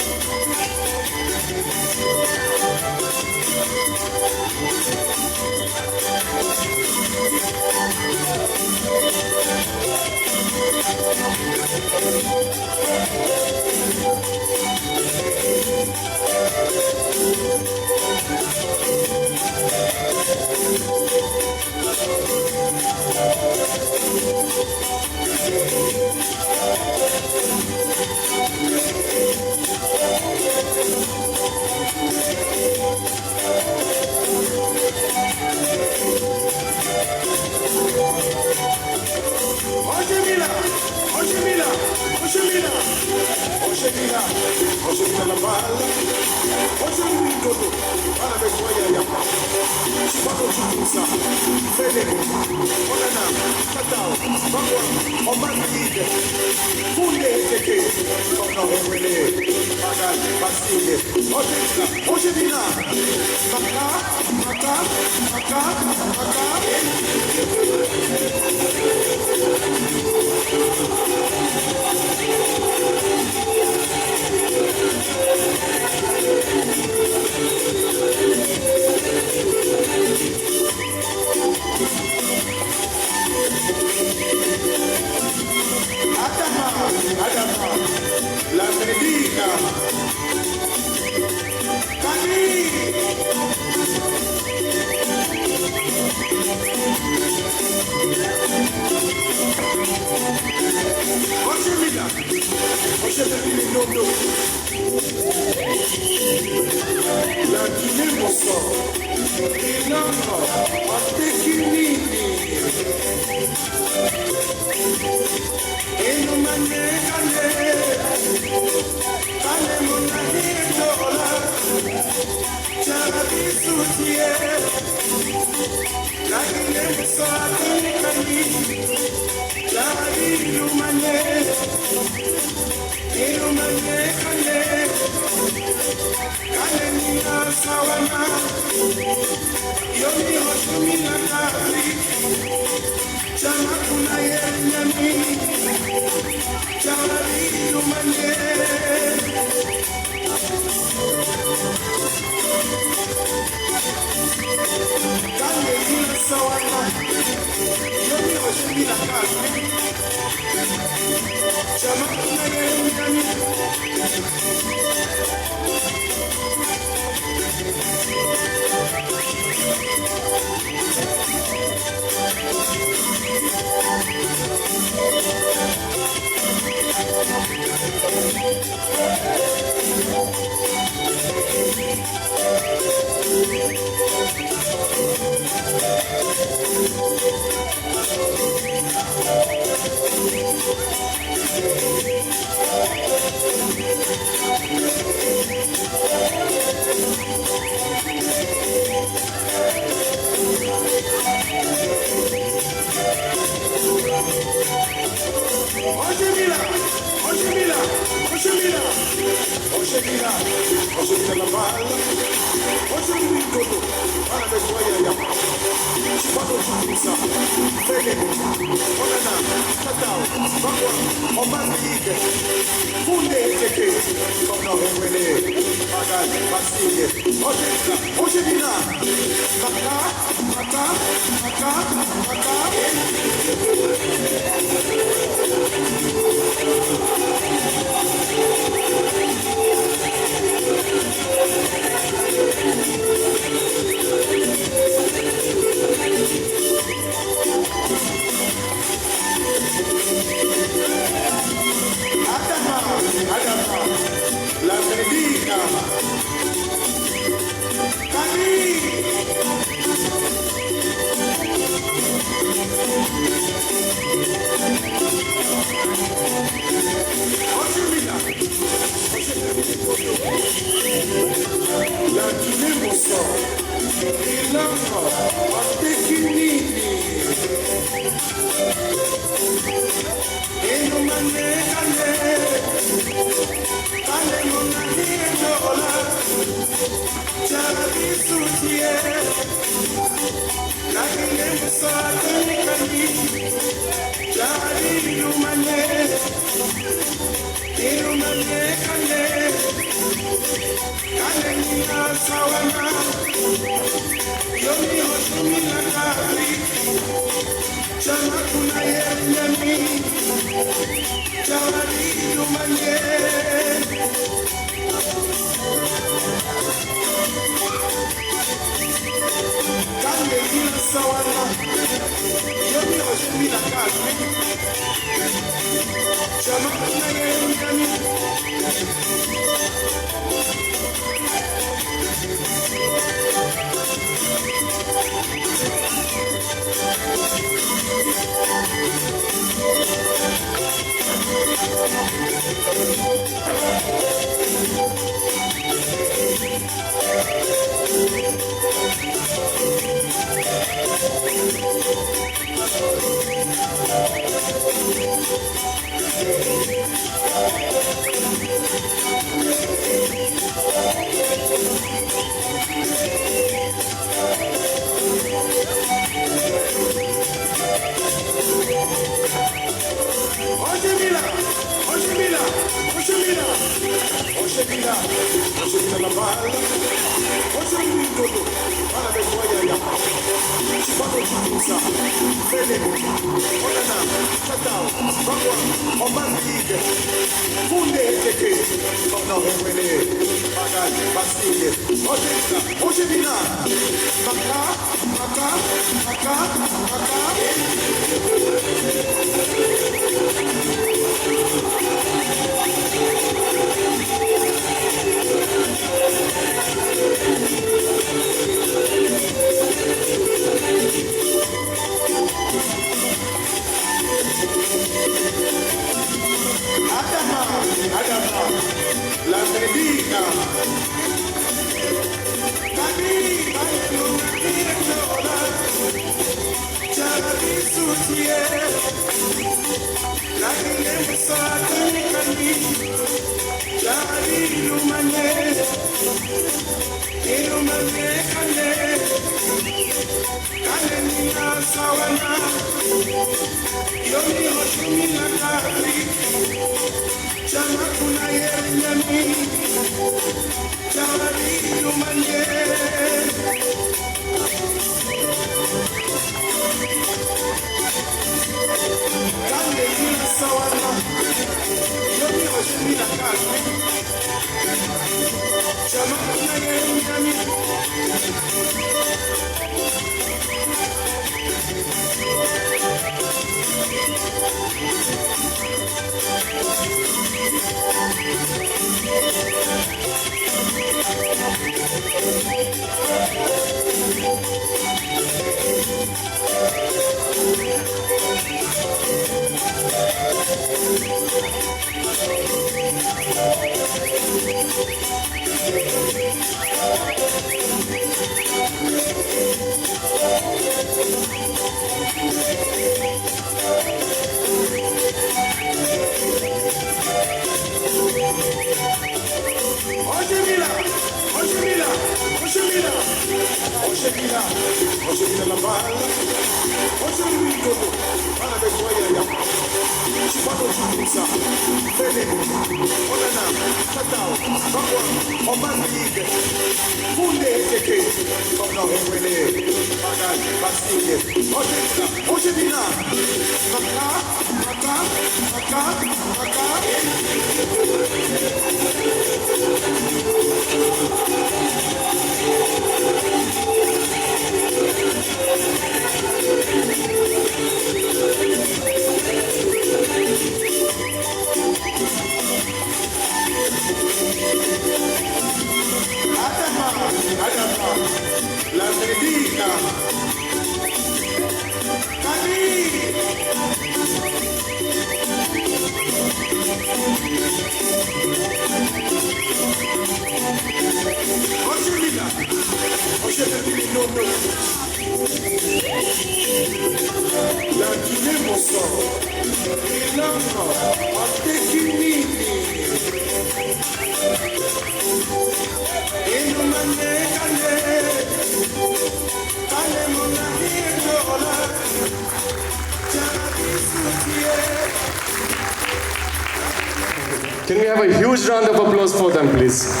Can we have a huge round of applause for them, please?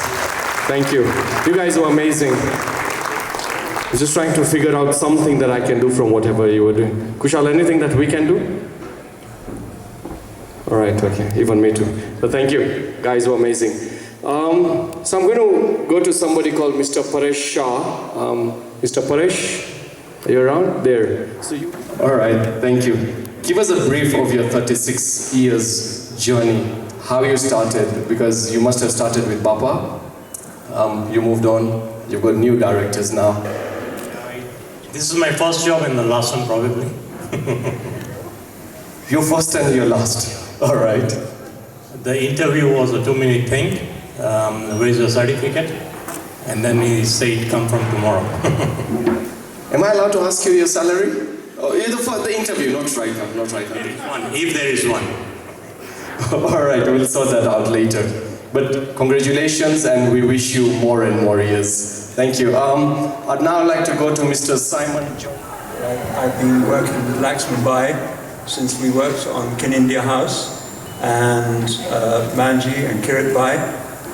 Thank you. You guys were amazing. I was just trying to figure out something that I can do from whatever you were doing. Kushal, anything that we can do? All right, okay, even me too. But thank you, guys were amazing. So I'm going to go to somebody called Mr. Paresh Shah. Mr. Paresh, are you around? There. So you. All right, thank you. Give us a brief of your 36 years journey. How you started, because you must have started with Bapa. You moved on, you've got new directors now. This is my first job and the last one probably. Your first and your last, all right. The interview was a 2-minute thing, where is your certificate? And then he said, come from tomorrow. Am I allowed to ask you your salary? Oh, for the interview, not right now, not right now. If there is one. All right, we'll sort that out later. But congratulations, and we wish you more and more years. Thank you. I'd now like to go to Mr. Simon John. I've been working with Laxmanbhai since we worked on Kin India House, and Manji and Kirit Bhai,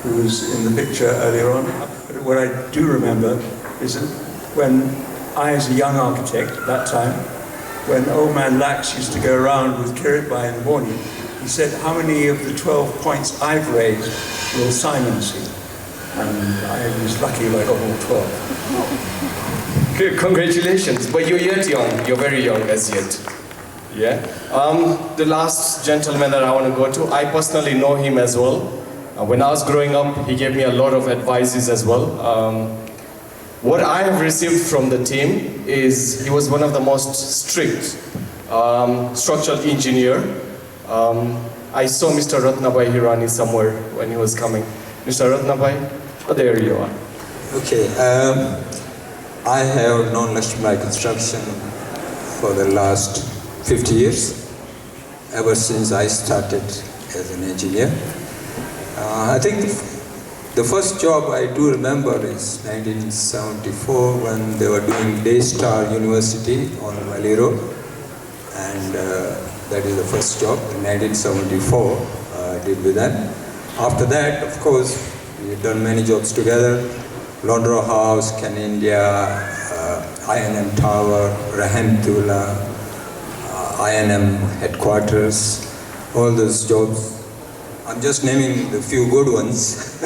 who was in the picture earlier on. But what I do remember is that when I, as a young architect at that time, when old man Lax used to go around with Kirit Bhai in the morning, he said, how many of the 12 points I've raised will Simon see? and I was lucky if I got all 12. Okay, congratulations, but you're yet young, you're very young as yet. Yeah. The last gentleman that I want to go to, I personally know him as well. When I was growing up, he gave me a lot of advices as well. What I have received from the team is he was one of the most strict structural engineer. I saw Mr. Ratnabhai Hirani somewhere when he was coming. Mr. Ratnabhai, oh, there you are. Okay, I have known Laxmanbhai Construction for the last 50 years, ever since I started as an engineer. I think the first job I do remember is 1974 when they were doing Daystar University on Valley Road, and that is the first job in 1974 I did with them. After that, of course, we've done many jobs together. Laundry House, Can India, INM Tower, Rahimtullah, INM headquarters, all those jobs. I'm just naming the few good ones.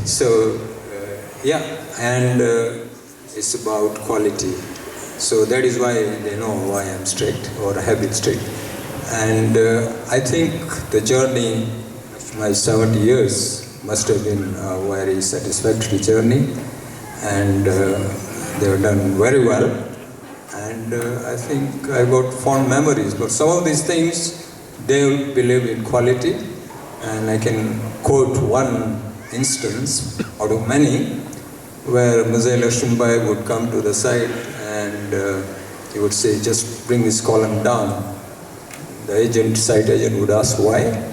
So, yeah, and it's about quality. So that is why they know why I'm strict or have been strict. And I think the journey of my 70 years must have been a very satisfactory journey, and they have done very well. And I think I got fond memories. But some of these things, they believe in quality, and I can quote one instance out of many where Mr. Laxmanbhai would come to the site and he would say, just bring this column down. The site agent would ask why.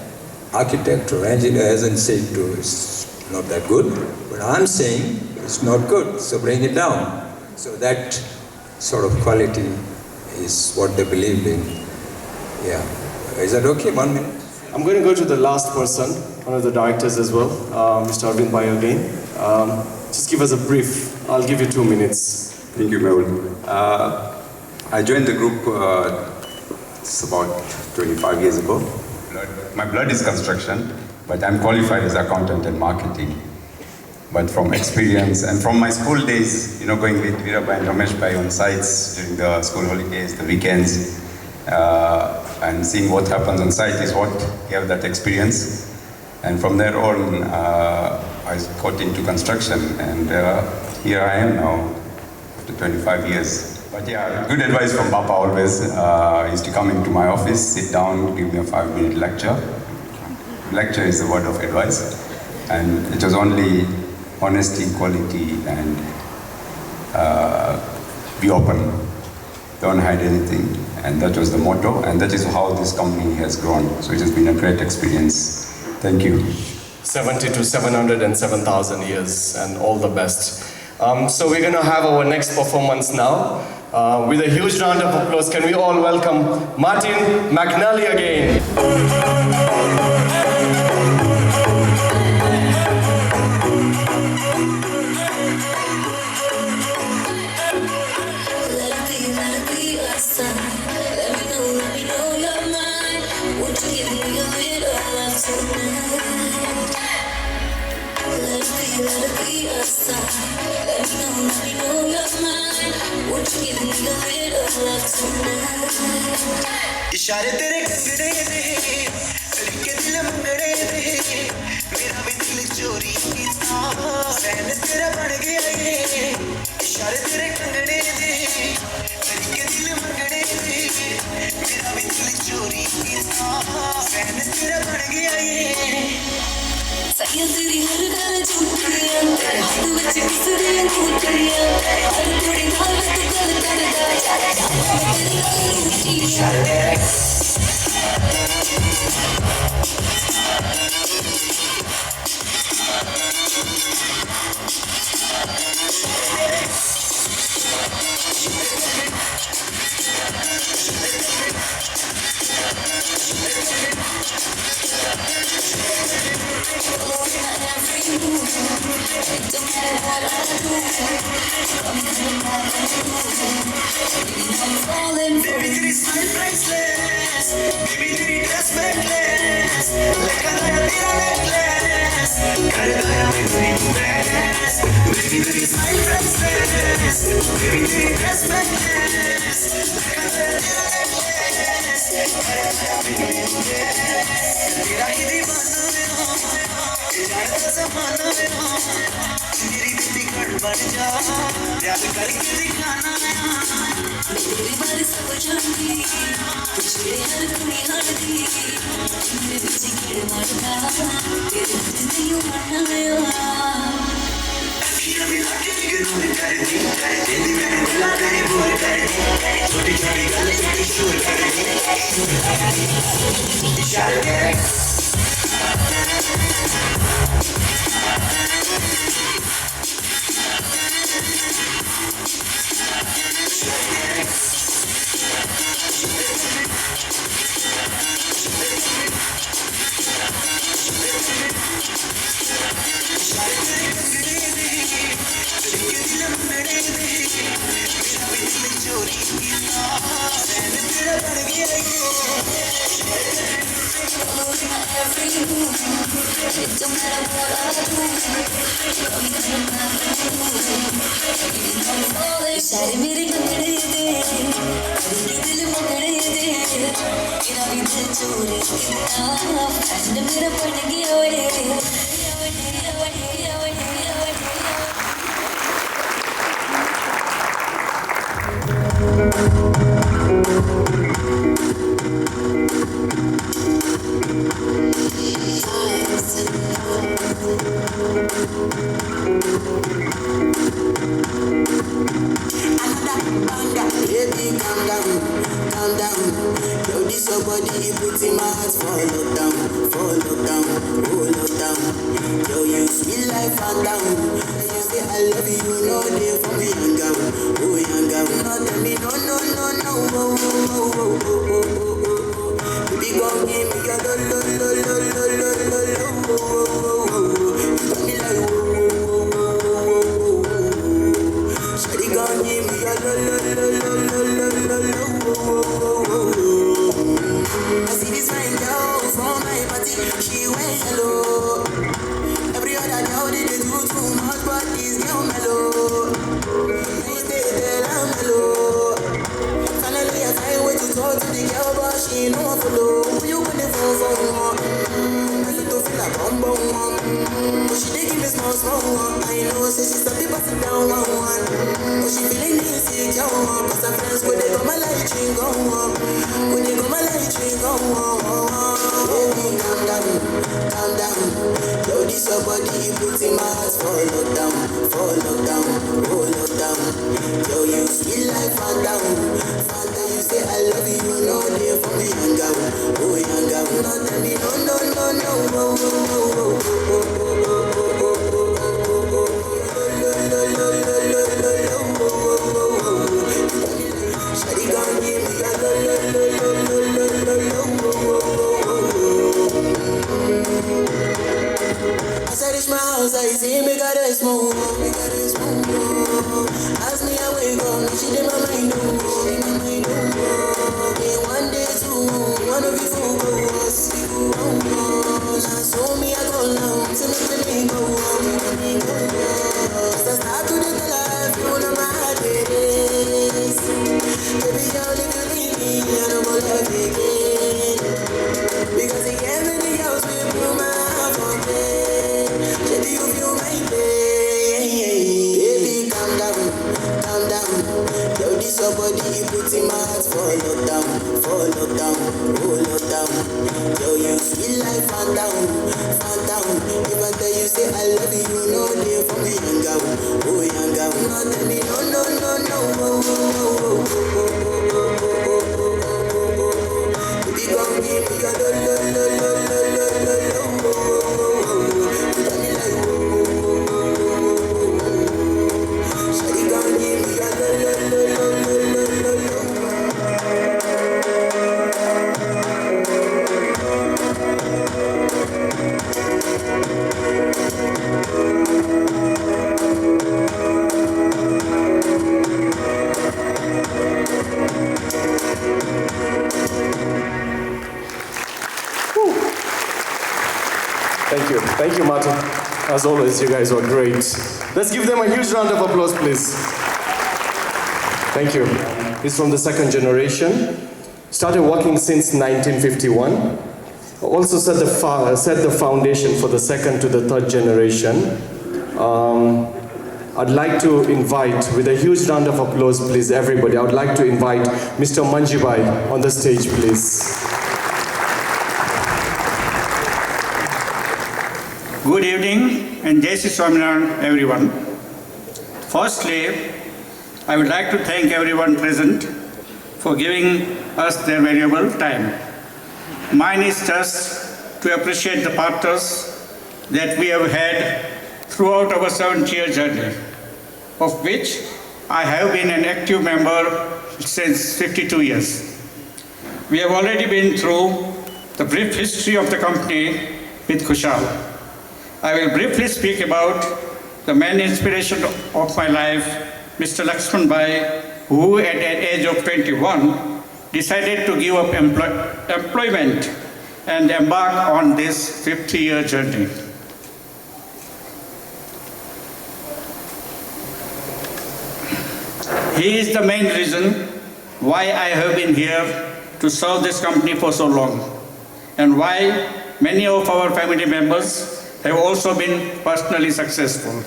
Architect or engineer hasn't said to, it's not that good, but I'm saying it's not good, so bring it down. So that sort of quality is what they believe in. Yeah. Is that okay? 1 minute? I'm going to go to the last person, one of the directors as well, Mr. Arvind Bhai again. Just give us a brief. I'll give you 2 minutes. Thank you, Mehul. I joined the group it's about 25 years ago. My blood is construction, but I'm qualified as accountant and marketing. But from experience and from my school days, going with Veerabhai and Rameshbhai on sites during the school holidays, the weekends, and seeing what happens on site is what gave that experience. And from there on, I got into construction, and here I am now, after 25 years. But yeah, good advice from Papa always. He used to come into my office, sit down, give me a 5-minute lecture. Lecture is the word of advice. And it was only honesty, quality, and be open. Don't hide anything. And that was the motto, and that is how this company has grown. So it has been a great experience. Thank you. 70 to 707,000 years, and all the best. So we're going to have our next performance now. With a huge round of applause, can we all welcome Martin McNally again. इशारे तेरे कंगड़े दे तरीके दिल मंगड़े दे मेरा भी दिल चोरी कीता fan तेरा बन गया ये इशारे तेरे कंगड़े दे तरीके दिल मंगड़े दे मेरा भी दिल चोरी कीता फैन तेरा बन गया ये सैया तेरी हर गल झूठियां तेरे हाथ विच किसरे अंगूठियां हर थोड़ी गल तू गल करदा Baby, तेरी smile priceless, baby तेरी dress reckless, तेरी स्माइल priceless, baby तेरी dress breathless, तेरा ही दीवाना मैं यार का ज़माना मैं मेरी बिल्ली कर बन जा प्यार करके दिखाना तेरी बारिश हो जाती तुझे हर कोई हरदी मेरे पीछे कीड़े मारता तेरे मुझे नहीं उमड़ना अखियाँ मिला के इग्नोर कर दी तेरी मैंने दिला तेरी बोल कर दी छोटी छोटी गल तेरी शोर कर दी इशारे तेरे सारे मेरे कंगड़े दे दिल मगड़े दे मेरा भी दिल चोरी एंड मेरा पड़ गया Baby, calm down, calm down. Yo, this your body, you put in my heart for lockdown, oh lockdown. Yo, you sweet life, calm down. You say I love you, no day for me, young girl, oh young girl. No tell me no, no, no, no, oh, oh, oh, oh, oh, oh, oh. Baby, come give me your lo, lo, lo, lo, lo, lo, lo, lo, oh, oh, oh, oh. You got me like oh, oh, oh, oh, oh, oh, oh. Shawty, come give me your lo, lo, lo, lo, lo, lo, lo, lo, oh, oh, oh, oh. I see this fine girl from my party, she wear yellow. Every other girl they do too much, but this girl mellow. They tell I'm mellow. Finally I find way to talk to the girl, but she ain't no one follow. You put the phone for one, I feel to feel like bum bum one. But she dey give me small small one. I know say she's a bit pass it down one one. But she feeling insecure one, 'cause her friends when they go my light ring go on, when they go my light ring go on. Baby, calm down, calm down. Yo, this your body, you put in my heart for lockdown, oh lockdown. Yo, you sweet life, fan down. You say I love you, no day for me, young girl, oh young girl. No tell me no, no, no, no, oh, oh, oh, oh, oh, oh, oh, oh, oh, oh. Lo, lo, lo, lo, lo, lo, lo, oh, oh, oh, oh. Shawty gon' give me a lo, lo, lo, lo, lo, lo, lo, lo, oh, oh, oh, oh. As I reach my house, I see me got a smoke. Ask me how we go, she did my mind, oh. One day, two, one of you focus. Now show me I go long, to make me go. As I start to live the life, you know my heart it is. Baby, only you leave me, I don't go love again. Because the everything else will put my heart for bed. Baby, you feel my pain. Baby, calm down, calm down. Yo, this your body, you put in my heart for lockdown, oh lockdown. Yo, you sweet life, fan down. If I tell you say I love you, no day for me, young girl, oh young girl. No tell me no, no, no, no, oh, oh, oh, oh, oh, oh. Baby, come give me your lo, lo, lo, lo, lo, lo, lo, lo, oh, oh, oh. You got me like oh, oh, oh, oh, oh. Shawty, come give me your lo, lo, lo, lo, lo, lo, lo, lo. Thank you, Martin. As always, you guys were great. Let's give them a huge round of applause, please. Thank you. He's from the second generation. Started working since 1951. Also set the foundation for the second to the third generation. I'd like to invite, with a huge round of applause, please, everybody, I would like to invite Mr. Laxmanbhai on the stage, please. Good evening and Jai Shri Swaminarayan, everyone. Firstly, I would like to thank everyone present for giving us their valuable time. Mine is just to appreciate the partners that we have had throughout our 7-year journey, of which I have been an active member since 52 years. We have already been through the brief history of the company with Kushal. I will briefly speak about the main inspiration of my life, Mr. Laxmanbhai, who at the age of 21 decided to give up employment and embark on this 50-year journey. He is the main reason why I have been here to serve this company for so long, and why many of our family members have also been personally successful.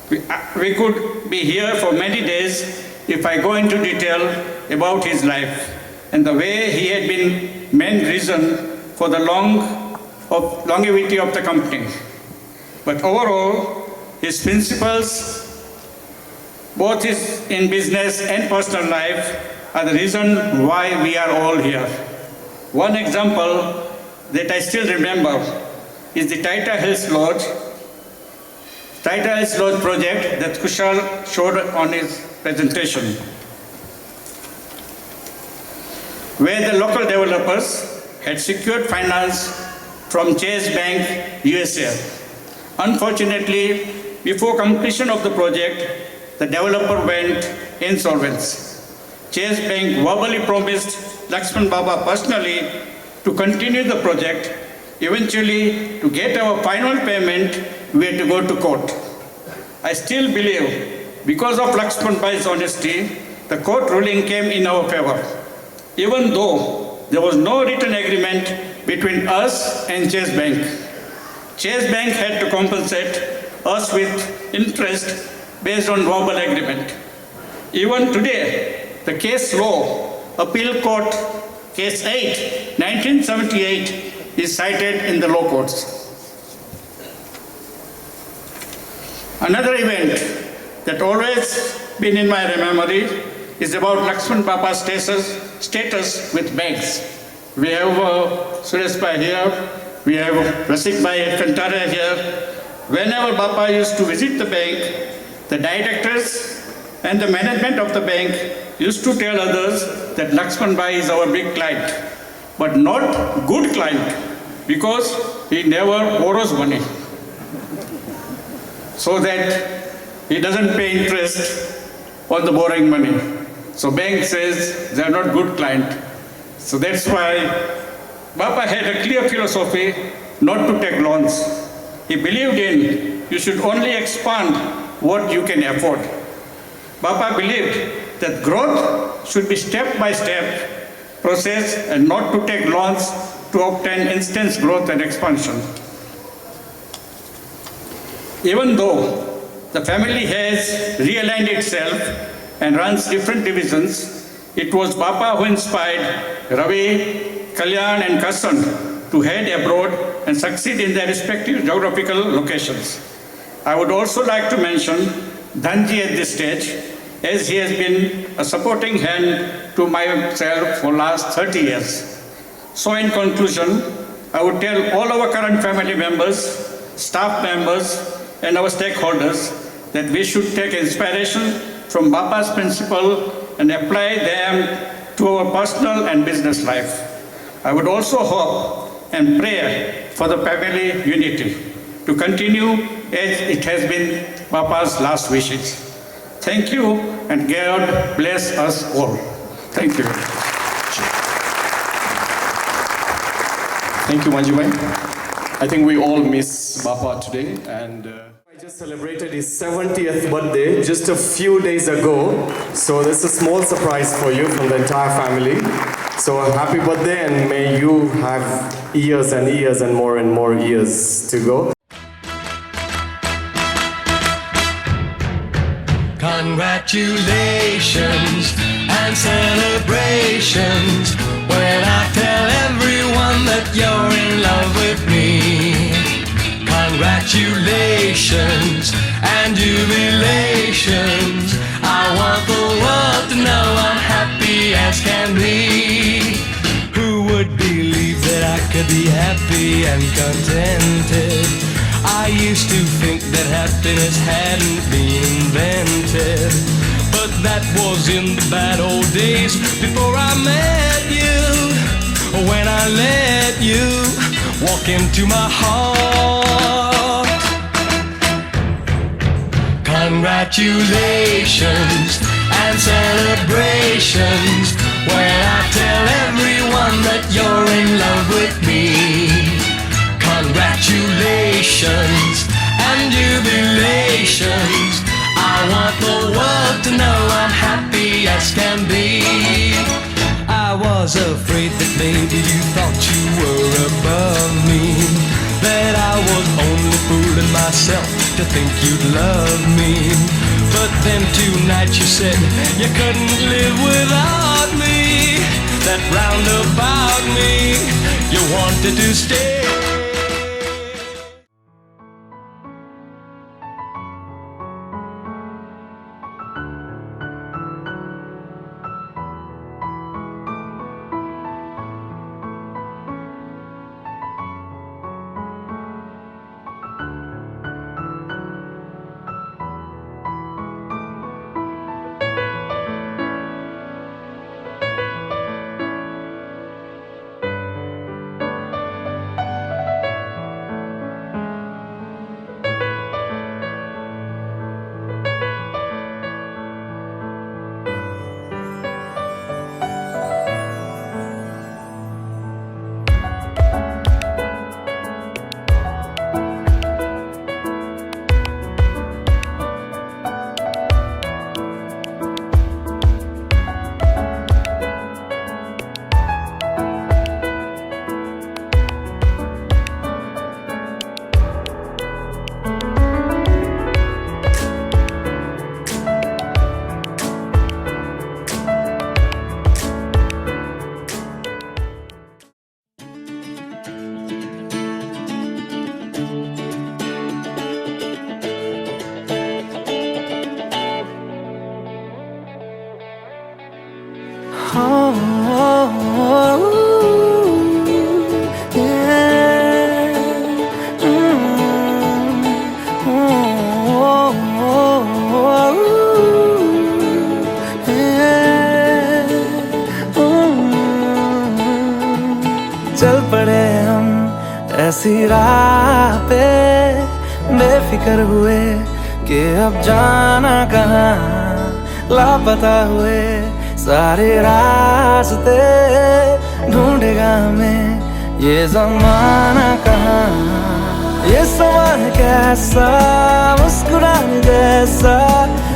We could be here for many days if I go into detail about his life and the way he had been main reason for the longevity of the company. But overall, his principles, both in business and personal life, are the reason why we are all here. One example that I still remember is the Taita Hills Lodge project that Kushal showed on his presentation, where the local developers had secured finance from Chase Bank, USA. Unfortunately, before completion of the project, the developer went insolvent. Chase Bank verbally promised Laxman Baba personally to continue the project. Eventually, to get our final payment, we had to go to court. I still believe, because of Laxman Bhai's honesty, the court ruling came in our favor, even though there was no written agreement between us and Chase Bank. Chase Bank had to compensate us with interest based on verbal agreement. Even today, the case law, Appeal Court, Case 8, 1978, is cited in the law courts. Another event that always been in my memory is about Laxman Baba's status with banks. We have Suresh Bhai here, we have Rasik Bhai Kantara here. Whenever Baba used to visit the bank, the directors and the management of the bank used to tell others that Laxman Bhai is our big client, but not good client, because he never borrows money, so that he doesn't pay interest on the borrowing money. So bank says they are not good client. So that's why Baba had a clear philosophy not to take loans. He believed in you should only expand what you can afford. Baba believed that growth should be step-by-step process and not to take loans to obtain instant growth and expansion. Even though the family has realigned itself and runs different divisions, it was Baba who inspired Ravi, Kalyan and Kassan to head abroad and succeed in their respective geographical locations. I would also like to mention Dhanji at this stage, as he has been a supporting hand to myself for last 30 years. So in conclusion, I would tell all our current family members, staff members, and our stakeholders that we should take inspiration from Baba's principle and apply them to our personal and business life. I would also hope and pray for the family unity to continue as it has been Baba's last wishes. Thank you, and God bless us all. Thank you. Thank you, Manjubhai. I think we all miss Baba today, and just celebrated his 70th birthday just a few days ago. So this is a small surprise for you from the entire family. So happy birthday, and may you have years and years and more years to go. Congratulations and celebrations when I tell everyone that you're in love with me. Congratulations and jubilations. I want the world to know I'm happy as can be. Who would believe that I could be happy and contented? I used to think that happiness hadn't been invented, but that was in the bad old days before I met you. When I let you walk into my heart. Congratulations and celebrations when I tell everyone that you're in love with me. Congratulations and jubilations. I want the world to know I'm happy as can be. I was afraid that maybe you thought you were above me, that I was only fooling myself to think you'd love me. But then tonight you said you couldn't live without me, that round about me you wanted to stay. चल पड़े हम ऐसी राह पे, बेफिक्र हुए कि अब जाना कहाँ, लापता हुए सारे रास्ते, ढूंढेगा हमें ये ज़माना कहाँ। ये समा है कैसा, मुस्कुराने जैसा,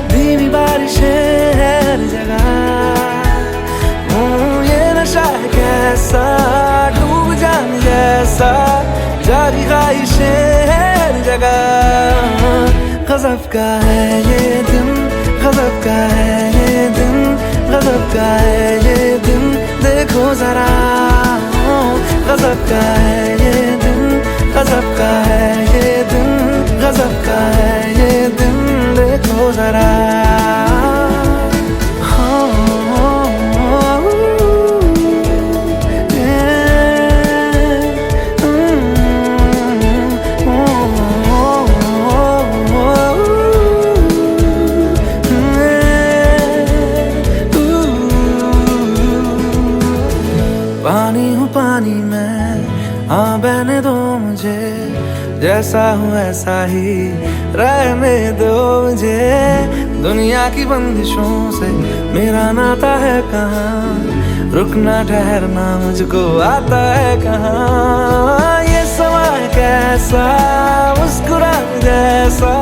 धीमी बारिशें हर जगह, ये नशा है कैसा, डूब जाने जैसा, जागी ख्वाहिशें हर जगह। गज़ब का है ये दिन, गज़ब का है ये दिन, गज़ब का है ये दिन, देखो जरा। गज़ब का है ये दिन, गज़ब का है ये दिन, गज़ब का है ये दिन, देखो जरा। पानी हूँ पानी में, हाँ बहने दो मुझे, जैसा हूँ ऐसा ही रहने दो मुझे। दुनिया की बंदिशों से मेरा नाता है कहाँ, रुकना ठहरना मुझको आता है कहाँ। ये समा है कैसा, मुस्कुराने जैसा